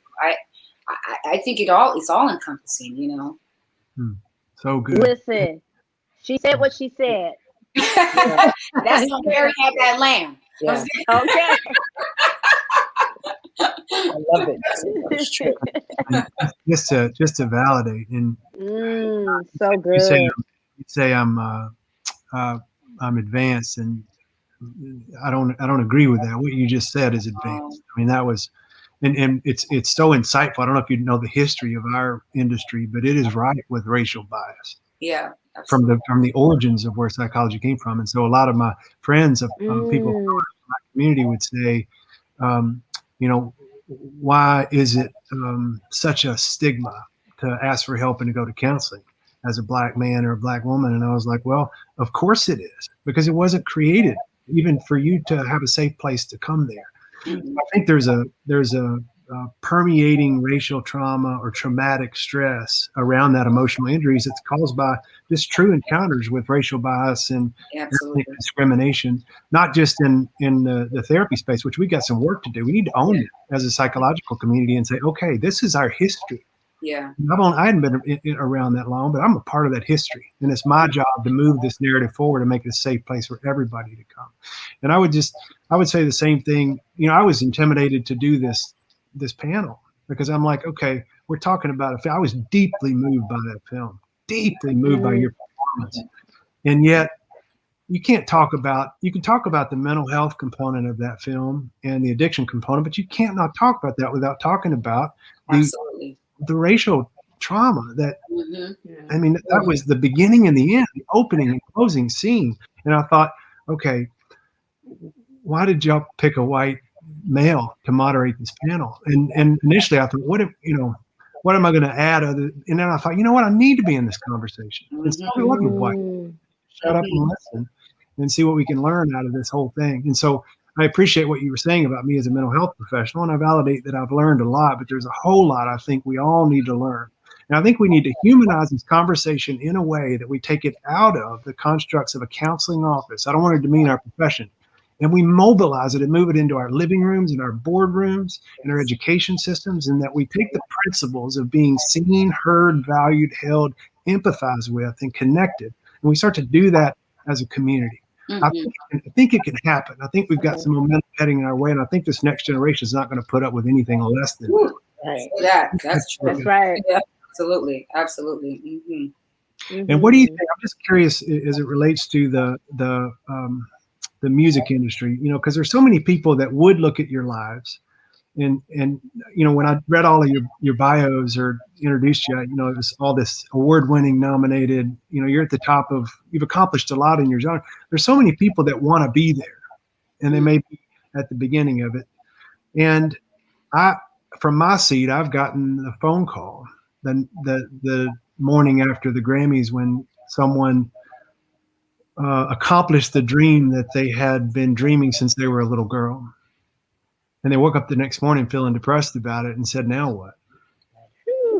I think it's all encompassing, you know? So good. Listen, She said what she said. That's why Mary had that lamb. Yeah. Okay. I love it. That's true. Just to validate, and So you good. say I'm advanced, and I don't agree with that. What you just said is advanced. I mean, that was, and it's so insightful. I don't know if you know the history of our industry, but it is rife with racial bias. Yeah. From the origins of where psychology came from. And so a lot of my friends of people in my community would say, you know, why is it such a stigma to ask for help and to go to counseling as a Black man or a Black woman? And I was like, well, of course it is, because it wasn't created even for you to have a safe place to come there. I think there's a permeating racial trauma or traumatic stress around that emotional injuries that's caused by just true encounters with racial bias and discrimination, not just in the therapy space, which we got some work to do. We need to own it as a psychological community and say, okay, this is our history. Yeah. I hadn't been around that long, but I'm a part of that history. And it's my job to move this narrative forward and make it a safe place for everybody to come. And I would say the same thing. You know, I was intimidated to do this panel because I'm like, okay, we're talking about a film. I was deeply moved by that film, deeply moved by your performance. And yet you can talk about the mental health component of that film and the addiction component, but you can't not talk about that without talking about the racial trauma that, I mean, that was the beginning and the end, the opening and closing scene. And I thought, okay, why did y'all pick a white male to moderate this panel? And initially I thought, what am I going to add and then I thought, you know what, I need to be in this conversation. And so I wasn't white. Shut up and listen and see what we can learn out of this whole thing. And so I appreciate what you were saying about me as a mental health professional, and I validate that I've learned a lot, but there's a whole lot I think we all need to learn. And I think we need to humanize this conversation in a way that we take it out of the constructs of a counseling office. I don't want to demean our profession. And we mobilize it and move it into our living rooms and our boardrooms and our education systems, and that we take the principles of being seen, heard, valued, held, empathized with, and connected. And we start to do that as a community. I think it can happen. I think we've got some momentum heading in our way, and I think this next generation is not going to put up with anything less than that. Right. Yeah, that's true. That's right. Yeah, absolutely. And what do you think? I'm just curious as it relates to the music industry, you know, because there's so many people that would look at your lives. And you know, when I read all of your bios or introduced you, you know, it was all this award-winning nominated, you know, you're at the top of, you've accomplished a lot in your genre. There's so many people that want to be there, and they may be at the beginning of it. And from my seat, I've gotten a phone call the morning after the Grammys when someone accomplished the dream that they had been dreaming since they were a little girl. And they woke up the next morning feeling depressed about it and said, now what?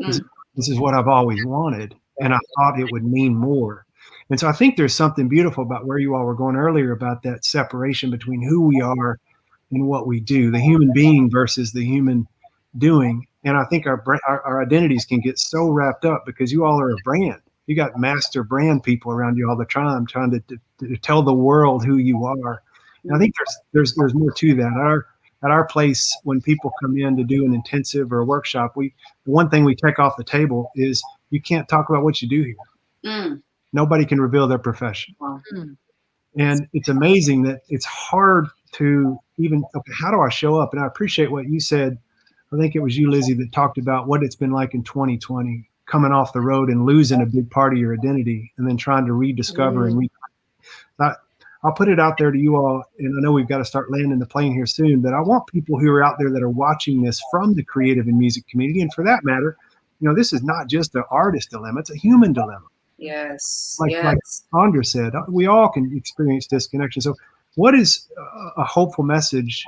This is what I've always wanted. And I thought it would mean more. And so I think there's something beautiful about where you all were going earlier about that separation between who we are and what we do, the human being versus the human doing. And I think our identities can get so wrapped up because you all are a brand. You got master brand people around you all the time trying to tell the world who you are. And I think there's more to that. At our place, when people come in to do an intensive or a workshop, the one thing we take off the table is you can't talk about what you do here. Nobody can reveal their profession. And it's amazing that it's hard to even, okay, how do I show up? And I appreciate what you said. I think it was you, Lzzy, that talked about what it's been like in 2020, coming off the road and losing a big part of your identity and then trying to rediscover and I'll put it out there to you all, and I know we've got to start landing the plane here soon, but I want people who are out there that are watching this from the creative and music community, and for that matter, you know, this is not just an artist dilemma, it's a human dilemma. Yes. Like Andra said, we all can experience disconnection. So what is a hopeful message?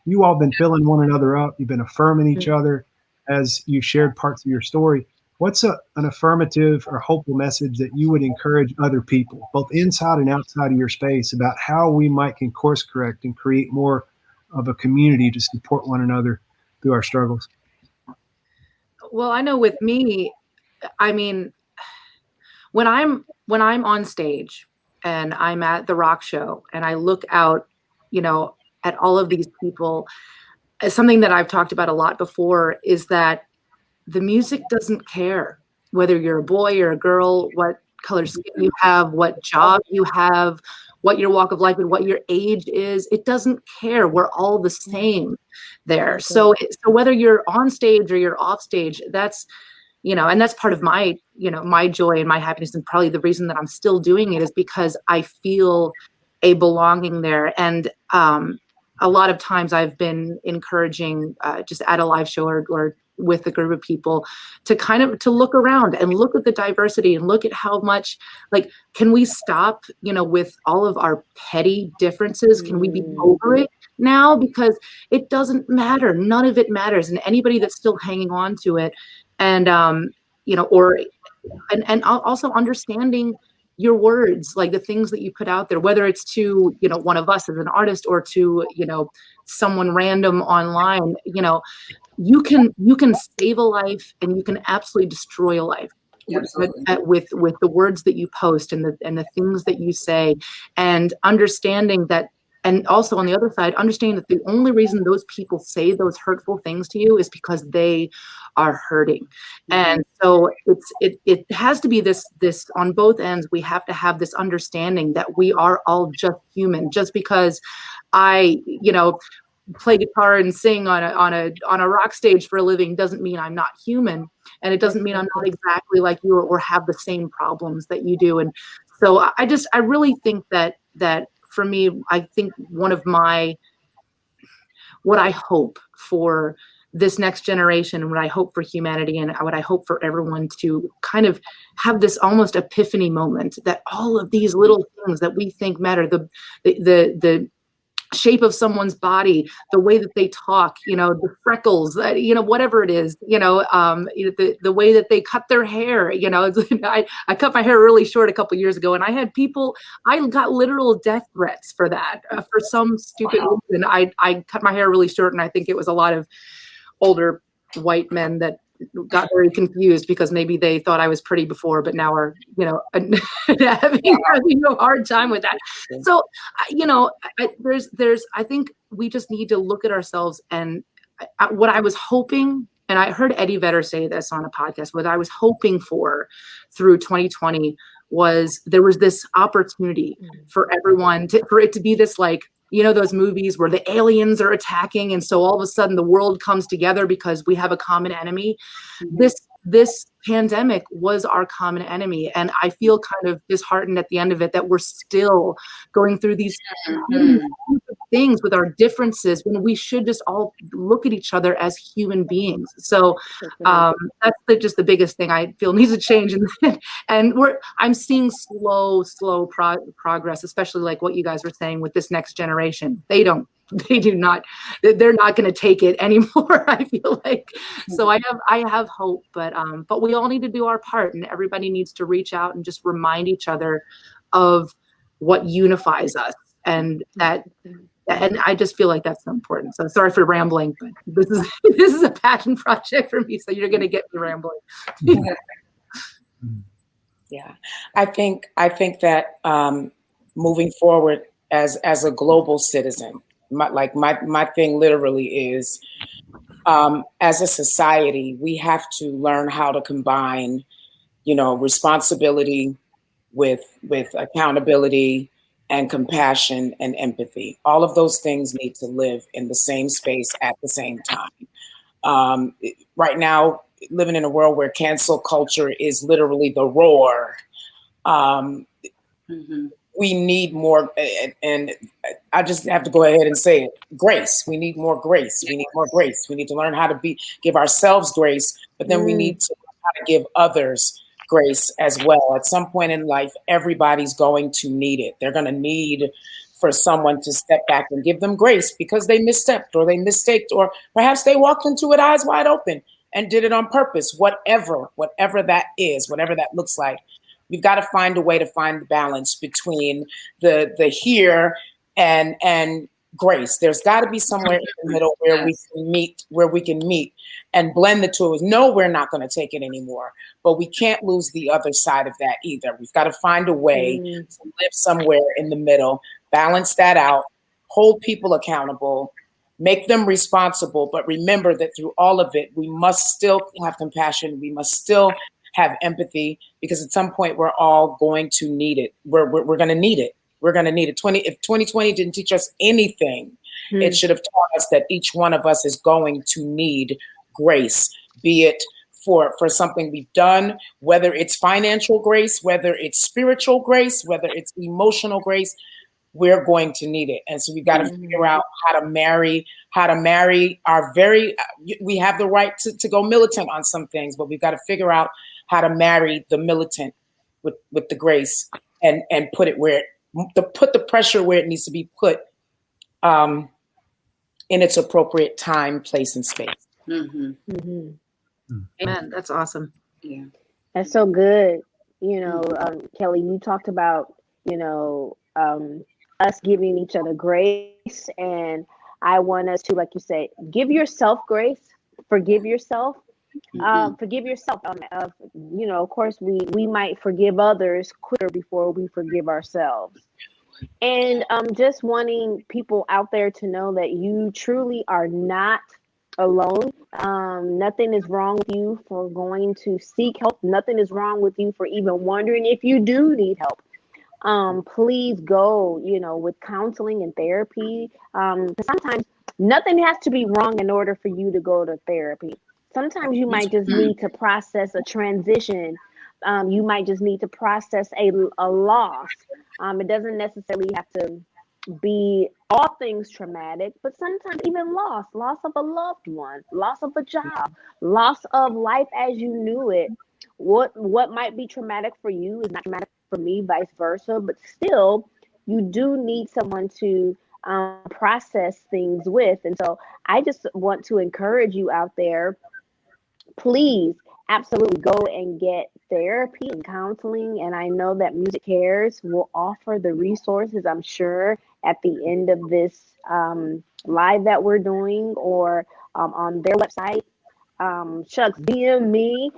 You all been filling one another up. You've been affirming each other as you shared parts of your story. What's an affirmative or hopeful message that you would encourage other people, both inside and outside of your space, about how we can course correct and create more of a community to support one another through our struggles? Well, I know with me, I mean, when I'm on stage and I'm at the rock show and I look out, at all of these people, something that I've talked about a lot before is that the music doesn't care whether you're a boy or a girl, what color skin you have, what job you have, what your walk of life and what your age is. It doesn't care. We're all the same there. So whether you're on stage or you're off stage, that's, and that's part of my, my joy and my happiness. And probably the reason that I'm still doing it is because I feel a belonging there. And a lot of times I've been encouraging just at a live show or with a group of people to look around and look at the diversity and look at how much, like, can we stop, with all of our petty differences? Can we be over it now? Because it doesn't matter. None of it matters. And anybody that's still hanging on to it and, and also understanding your words, like the things that you put out there, whether it's to, one of us as an artist or to, someone random online, you can save a life and you can absolutely destroy a life with the words that you post and the things that you say, and understanding that. And also on the other side, understanding that the only reason those people say those hurtful things to you is because they are hurting. And so it has to be this on both ends. We have to have this understanding that we are all just human. Just because I, play guitar and sing on a rock stage for a living doesn't mean I'm not human, and it doesn't mean I'm not exactly like you or have the same problems that you do. And so I really think that for me, I think one of what I hope for this next generation, and what I hope for humanity, and what I hope for everyone to kind of have this almost epiphany moment that all of these little things that we think matter, the shape of someone's body, the way that they talk, the freckles, whatever it is, the way that they cut their hair, I cut my hair really short a couple years ago, and I got literal death threats for that, for some stupid reason. I cut my hair really short, and I think it was a lot of older white men that got very confused because maybe they thought I was pretty before, but now are, having a hard time with that. So, I think we just need to look at ourselves, and what I was hoping, and I heard Eddie Vedder say this on a podcast, what I was hoping for through 2020 was there was this opportunity for everyone for it to be this, like, those movies where the aliens are attacking, and so all of a sudden the world comes together because we have a common enemy. This pandemic was our common enemy, and I feel kind of disheartened at the end of it that we're still going through these things with our differences when we should just all look at each other as human beings. So that's just the biggest thing I feel needs to change. And I'm seeing slow progress, especially like what you guys were saying with this next generation. They're not going to take it anymore, I feel like. So I have hope, but we all need to do our part, and everybody needs to reach out and just remind each other of what unifies us, and I just feel like that's so important. So sorry for rambling, but this is a passion project for me, so you're going to get me rambling. Yeah, I think that moving forward as a global citizen, my thing literally is, as a society, we have to learn how to combine, responsibility with accountability and compassion and empathy. All of those things need to live in the same space at the same time. Right now, living in a world where cancel culture is literally the roar, we need more, and I just have to go ahead and say it, grace. We need more grace. We need more grace. We need to learn how to give ourselves grace, but then we need to learn how to give others grace as well. At some point in life, everybody's going to need it. They're going to need for someone to step back and give them grace because they misstepped or they mistaked, or perhaps they walked into it eyes wide open and did it on purpose. Whatever that is, whatever that looks like, we've got to find a way to find the balance between the here and grace. There's got to be somewhere in the middle where we can meet and blend the two. No, we're not going to take it anymore, but we can't lose the other side of that either. We've got to find a way to live somewhere in the middle, balance that out, hold people accountable, make them responsible. But remember that through all of it, we must still have compassion. We must still have empathy, because at some point we're all going to need it. We're going to need it. We're going to need it. If 2020 didn't teach us anything, it should have taught us that each one of us is going to need grace, be it for something we've done, whether it's financial grace, whether it's spiritual grace, whether it's emotional grace. We're going to need it. And so we've got to figure out how to marry our we have the right to go militant on some things, but we've got to figure out how to marry the militant with the grace, and put the pressure where it needs to be put, in its appropriate time, place, and space. Mm-hmm. Amen. That's awesome. Yeah. That's so good. Kelly, you talked about, us giving each other grace. And I want us to, like you said, give yourself grace, forgive yourself. Forgive yourself. Of course, we might forgive others quicker before we forgive ourselves. And just wanting people out there to know that you truly are not alone. Nothing is wrong with you for going to seek help. Nothing is wrong with you for even wondering if you do need help. Please go, with counseling and therapy. Sometimes nothing has to be wrong in order for you to go to therapy. Sometimes you might just need to process a transition. You might just need to process a loss. It doesn't necessarily have to be all things traumatic, but sometimes even loss of a loved one, loss of a job, loss of life as you knew it. What might be traumatic for you is not traumatic for me, vice versa, but still you do need someone to process things with. And so I just want to encourage you out there, please absolutely go and get therapy and counseling. And I know that MusiCares will offer the resources, I'm sure, at the end of this live that we're doing, or on their website. Shucks, DM me.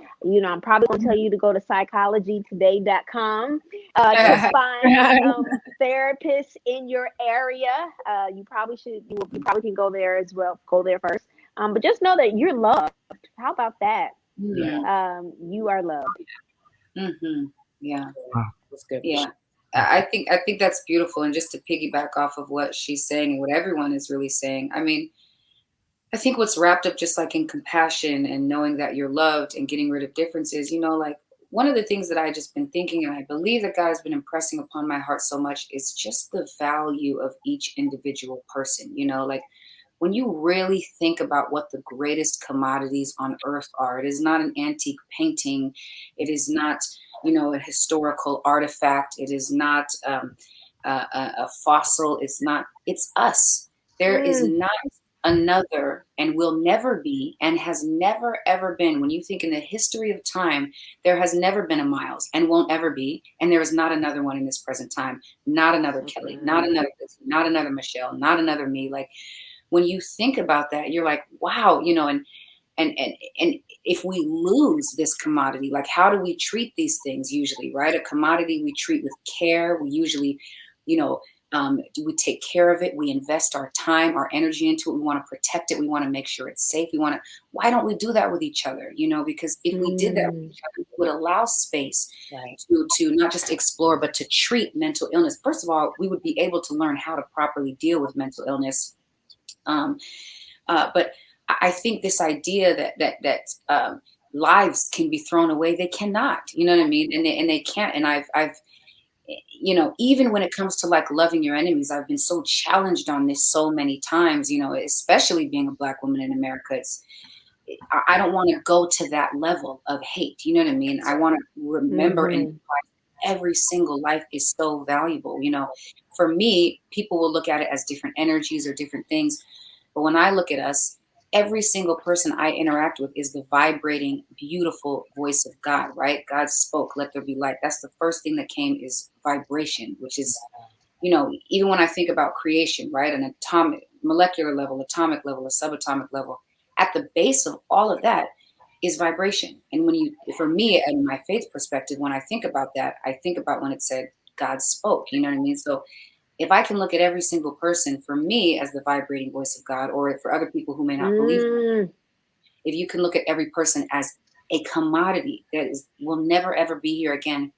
I'm probably going to tell you to go to psychologytoday.com to find therapists in your area. You probably can go there as well. Go there first. But just know that you're loved. How about that? Yeah. You are loved. Mm-hmm. Yeah. Wow. That's good. Yeah. I think that's beautiful. And just to piggyback off of what she's saying and what everyone is really saying, I mean, I think what's wrapped up just like in compassion and knowing that you're loved and getting rid of differences, like one of the things that I just been thinking, and I believe that God has been impressing upon my heart so much, is just the value of each individual person. Like when you really think about what the greatest commodities on earth are, it is not an antique painting. It is not, a historical artifact. It is not a fossil. It's us. There is not another, and will never be, and has never ever been. When you think in the history of time, there has never been a Miles, and won't ever be, and there is not another one in this present time. Not another Kelly, not another Lizzy, not another Michelle, not another me. Like when you think about that, you're like, wow, and if we lose this commodity, like how do we treat these things usually, right? A commodity we treat with care. We usually, we take care of it. We invest our time, our energy into it. We want to protect it. We want to make sure it's safe. Why don't we do that with each other? Because if we did that with each other, we would allow space to not just explore, but to treat mental illness. First of all, we would be able to learn how to properly deal with mental illness. But I think this idea that lives can be thrown away, they cannot, you know what I mean? And they can't. And I've even when it comes to like loving your enemies, I've been so challenged on this so many times, especially being a Black woman in America. I don't want to go to that level of hate. You know what I mean? I want to remember and every single life is so valuable. For me, people will look at it as different energies or different things. But when I look at us, every single person I interact with is the vibrating, beautiful voice of God, right? God spoke, let there be light. That's the first thing that came, is vibration, which is, even when I think about creation, right? An atomic, molecular level, atomic level, a subatomic level, at the base of all of that is vibration. And for me, and my faith perspective, when I think about that, I think about when it said God spoke, you know what I mean? So if I can look at every single person for me as the vibrating voice of God, or for other people who may not believe, if you can look at every person as a commodity that will never ever be here again,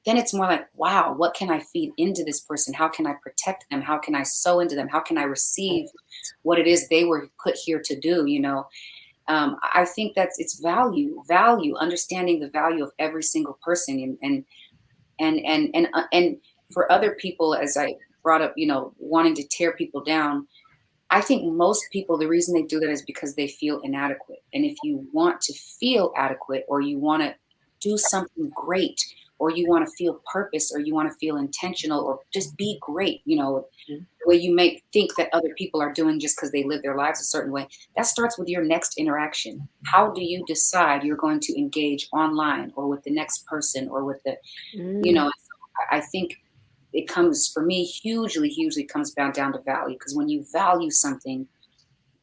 then it's more like, wow, what can I feed into this person? How can I protect them? How can I sow into them? How can I receive what it is they were put here to do? You know, I think it's value, understanding the value of every single person, and for other people, as I brought up, you know, wanting to tear people down. I think most people, the reason they do that is because they feel inadequate. And if you want to feel adequate, or you want to do something great, or you want to feel purpose, or you want to feel intentional, or just be great, you know, the way you may think that other people are doing just because they live their lives a certain way, that starts with your next interaction. How do you decide you're going to engage online, or with the next person, or with the, you know, I think it comes, for me, hugely comes down to value. Because when you value something,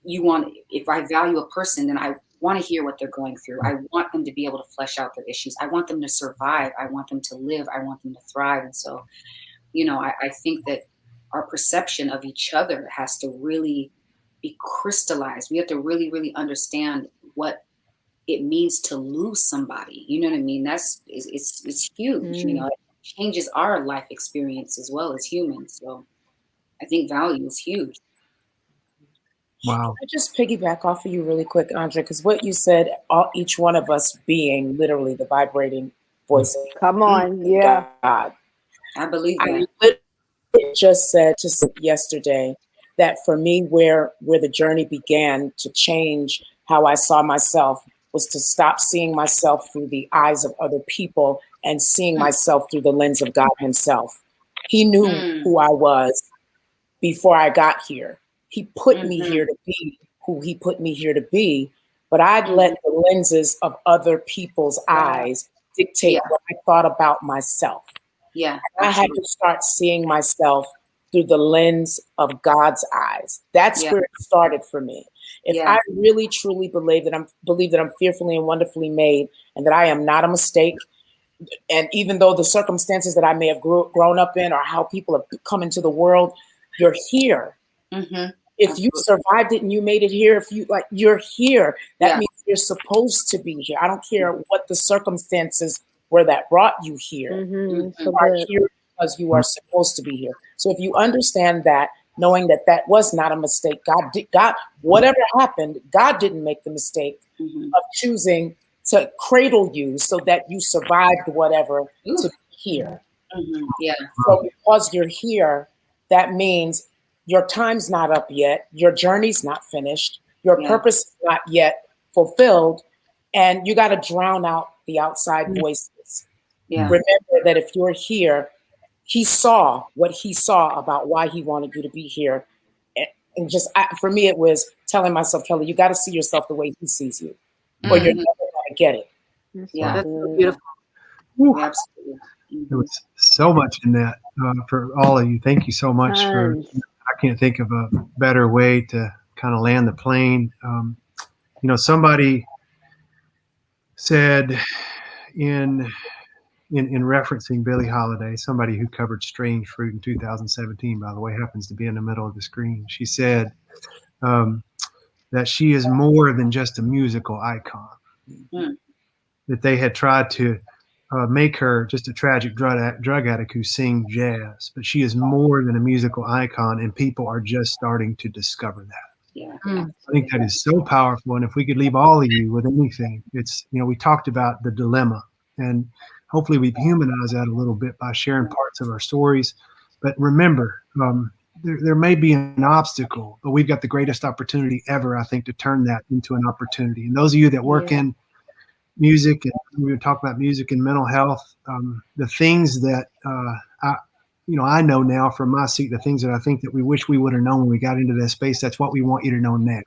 if I value a person, then I want to hear what they're going through. I want them to be able to flesh out their issues. I want them to survive. I want them to live. I want them to thrive. And so, you know, I think that our perception of each other has to really be crystallized. We have to really understand what it means to lose somebody. You know what I mean? It's huge. You know, it changes our life experience as well as humans. So I think value is huge. Wow. I just piggyback off of you really quick, Andra, because what you said, each one of us being literally the vibrating voice of Come on, yeah. God. I believe that. I literally just said yesterday that for me, where the journey began to change how I saw myself was to stop seeing myself through the eyes of other people and seeing myself through the lens of God himself. He knew who I was before I got here. He put me here to be who he put me here to be, but I'd let the lenses of other people's eyes dictate what I thought about myself. Yeah, I had to start seeing myself through the lens of God's eyes. That's where it started for me. If I really truly believe that I'm fearfully and wonderfully made, and that I am not a mistake, and even though the circumstances that I may have grown up in, or how people have come into the world, you're here. If you survived it and you made it here, you're here. That means you're supposed to be here. I don't care what the circumstances were that brought you here. You are here because you are supposed to be here. So if you understand that, knowing that that was not a mistake, God, whatever happened, God didn't make the mistake of choosing to cradle you so that you survived whatever to be here. So because you're here, that means your time's not up yet. Your journey's not finished. Your purpose is not yet fulfilled. And you got to drown out the outside voices. Remember that if you're here, he saw what he saw about why he wanted you to be here. And just for me, it was telling myself, Kelly, you got to see yourself the way he sees you, or you're never going to get it. Yeah, that's so beautiful. absolutely. There was so much in that for all of you. Thank you so much for. I can't think of a better way to kind of land the plane. You know, somebody said in referencing Billie Holiday, somebody who covered Strange Fruit in 2017, by the way, happens to be in the middle of the screen. She said that she is more than just a musical icon. That they had tried to make her just a tragic drug addict who sings jazz, but she is more than a musical icon, and people are just starting to discover that. I think that is so powerful, and if we could leave all of you with anything, it's, you know, we talked about the dilemma, and hopefully we've humanized that a little bit by sharing parts of our stories. But remember, there may be an obstacle, but we've got the greatest opportunity ever, I think, to turn that into an opportunity. And those of you that work in music, and we were talking about music and mental health, the things that I know now from my seat, the things that I think that we wish we would have known when we got into that space, that's what we want you to know now.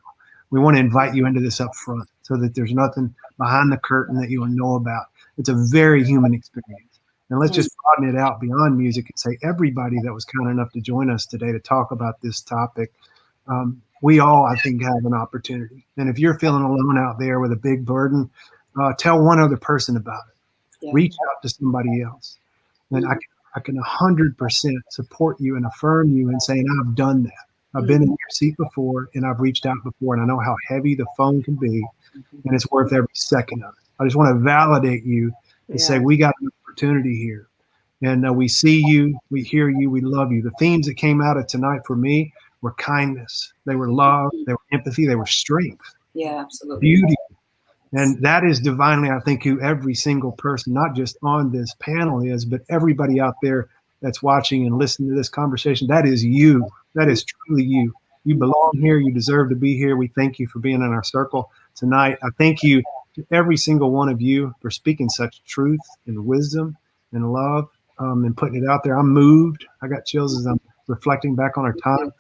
We want to invite you into this up front so that there's nothing behind the curtain that you'll know about. It's a very human experience. And let's just broaden it out beyond music and say everybody that was kind enough to join us today to talk about this topic, We all, I think, have an opportunity. And if you're feeling alone out there with a big burden, tell one other person about it. Yeah. Reach out to somebody else. And I can 100% support you and affirm you in saying, I've done that. I've been in your seat before and I've reached out before, and I know how heavy the phone can be, and it's worth every second of it. I just want to validate you and say, we got an opportunity here. And we see you, we hear you, we love you. The themes that came out of tonight for me were kindness. They were love, they were empathy, they were strength. Yeah, absolutely. Beauty. And that is divinely, I think, who every single person, not just on this panel is, but everybody out there that's watching and listening to this conversation. That is you. That is truly you. You belong here. You deserve to be here. We thank you for being in our circle tonight. I thank you to every single one of you for speaking such truth and wisdom and love, and putting it out there. I'm moved. I got chills as I'm reflecting back on our time.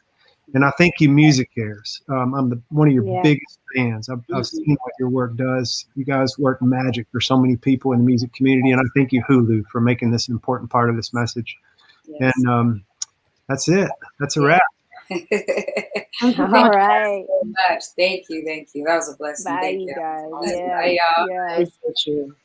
And I thank you, MusiCares. I'm one of your biggest fans. I've seen what your work does. You guys work magic for so many people in the music community. And I thank you, Hulu, for making this an important part of this message. Yes. And that's it. That's a wrap. Thank you so much. Thank you. Thank you. That was a blessing. Bye, thank you you guys. Bye, y'all. Yeah. Appreciate you.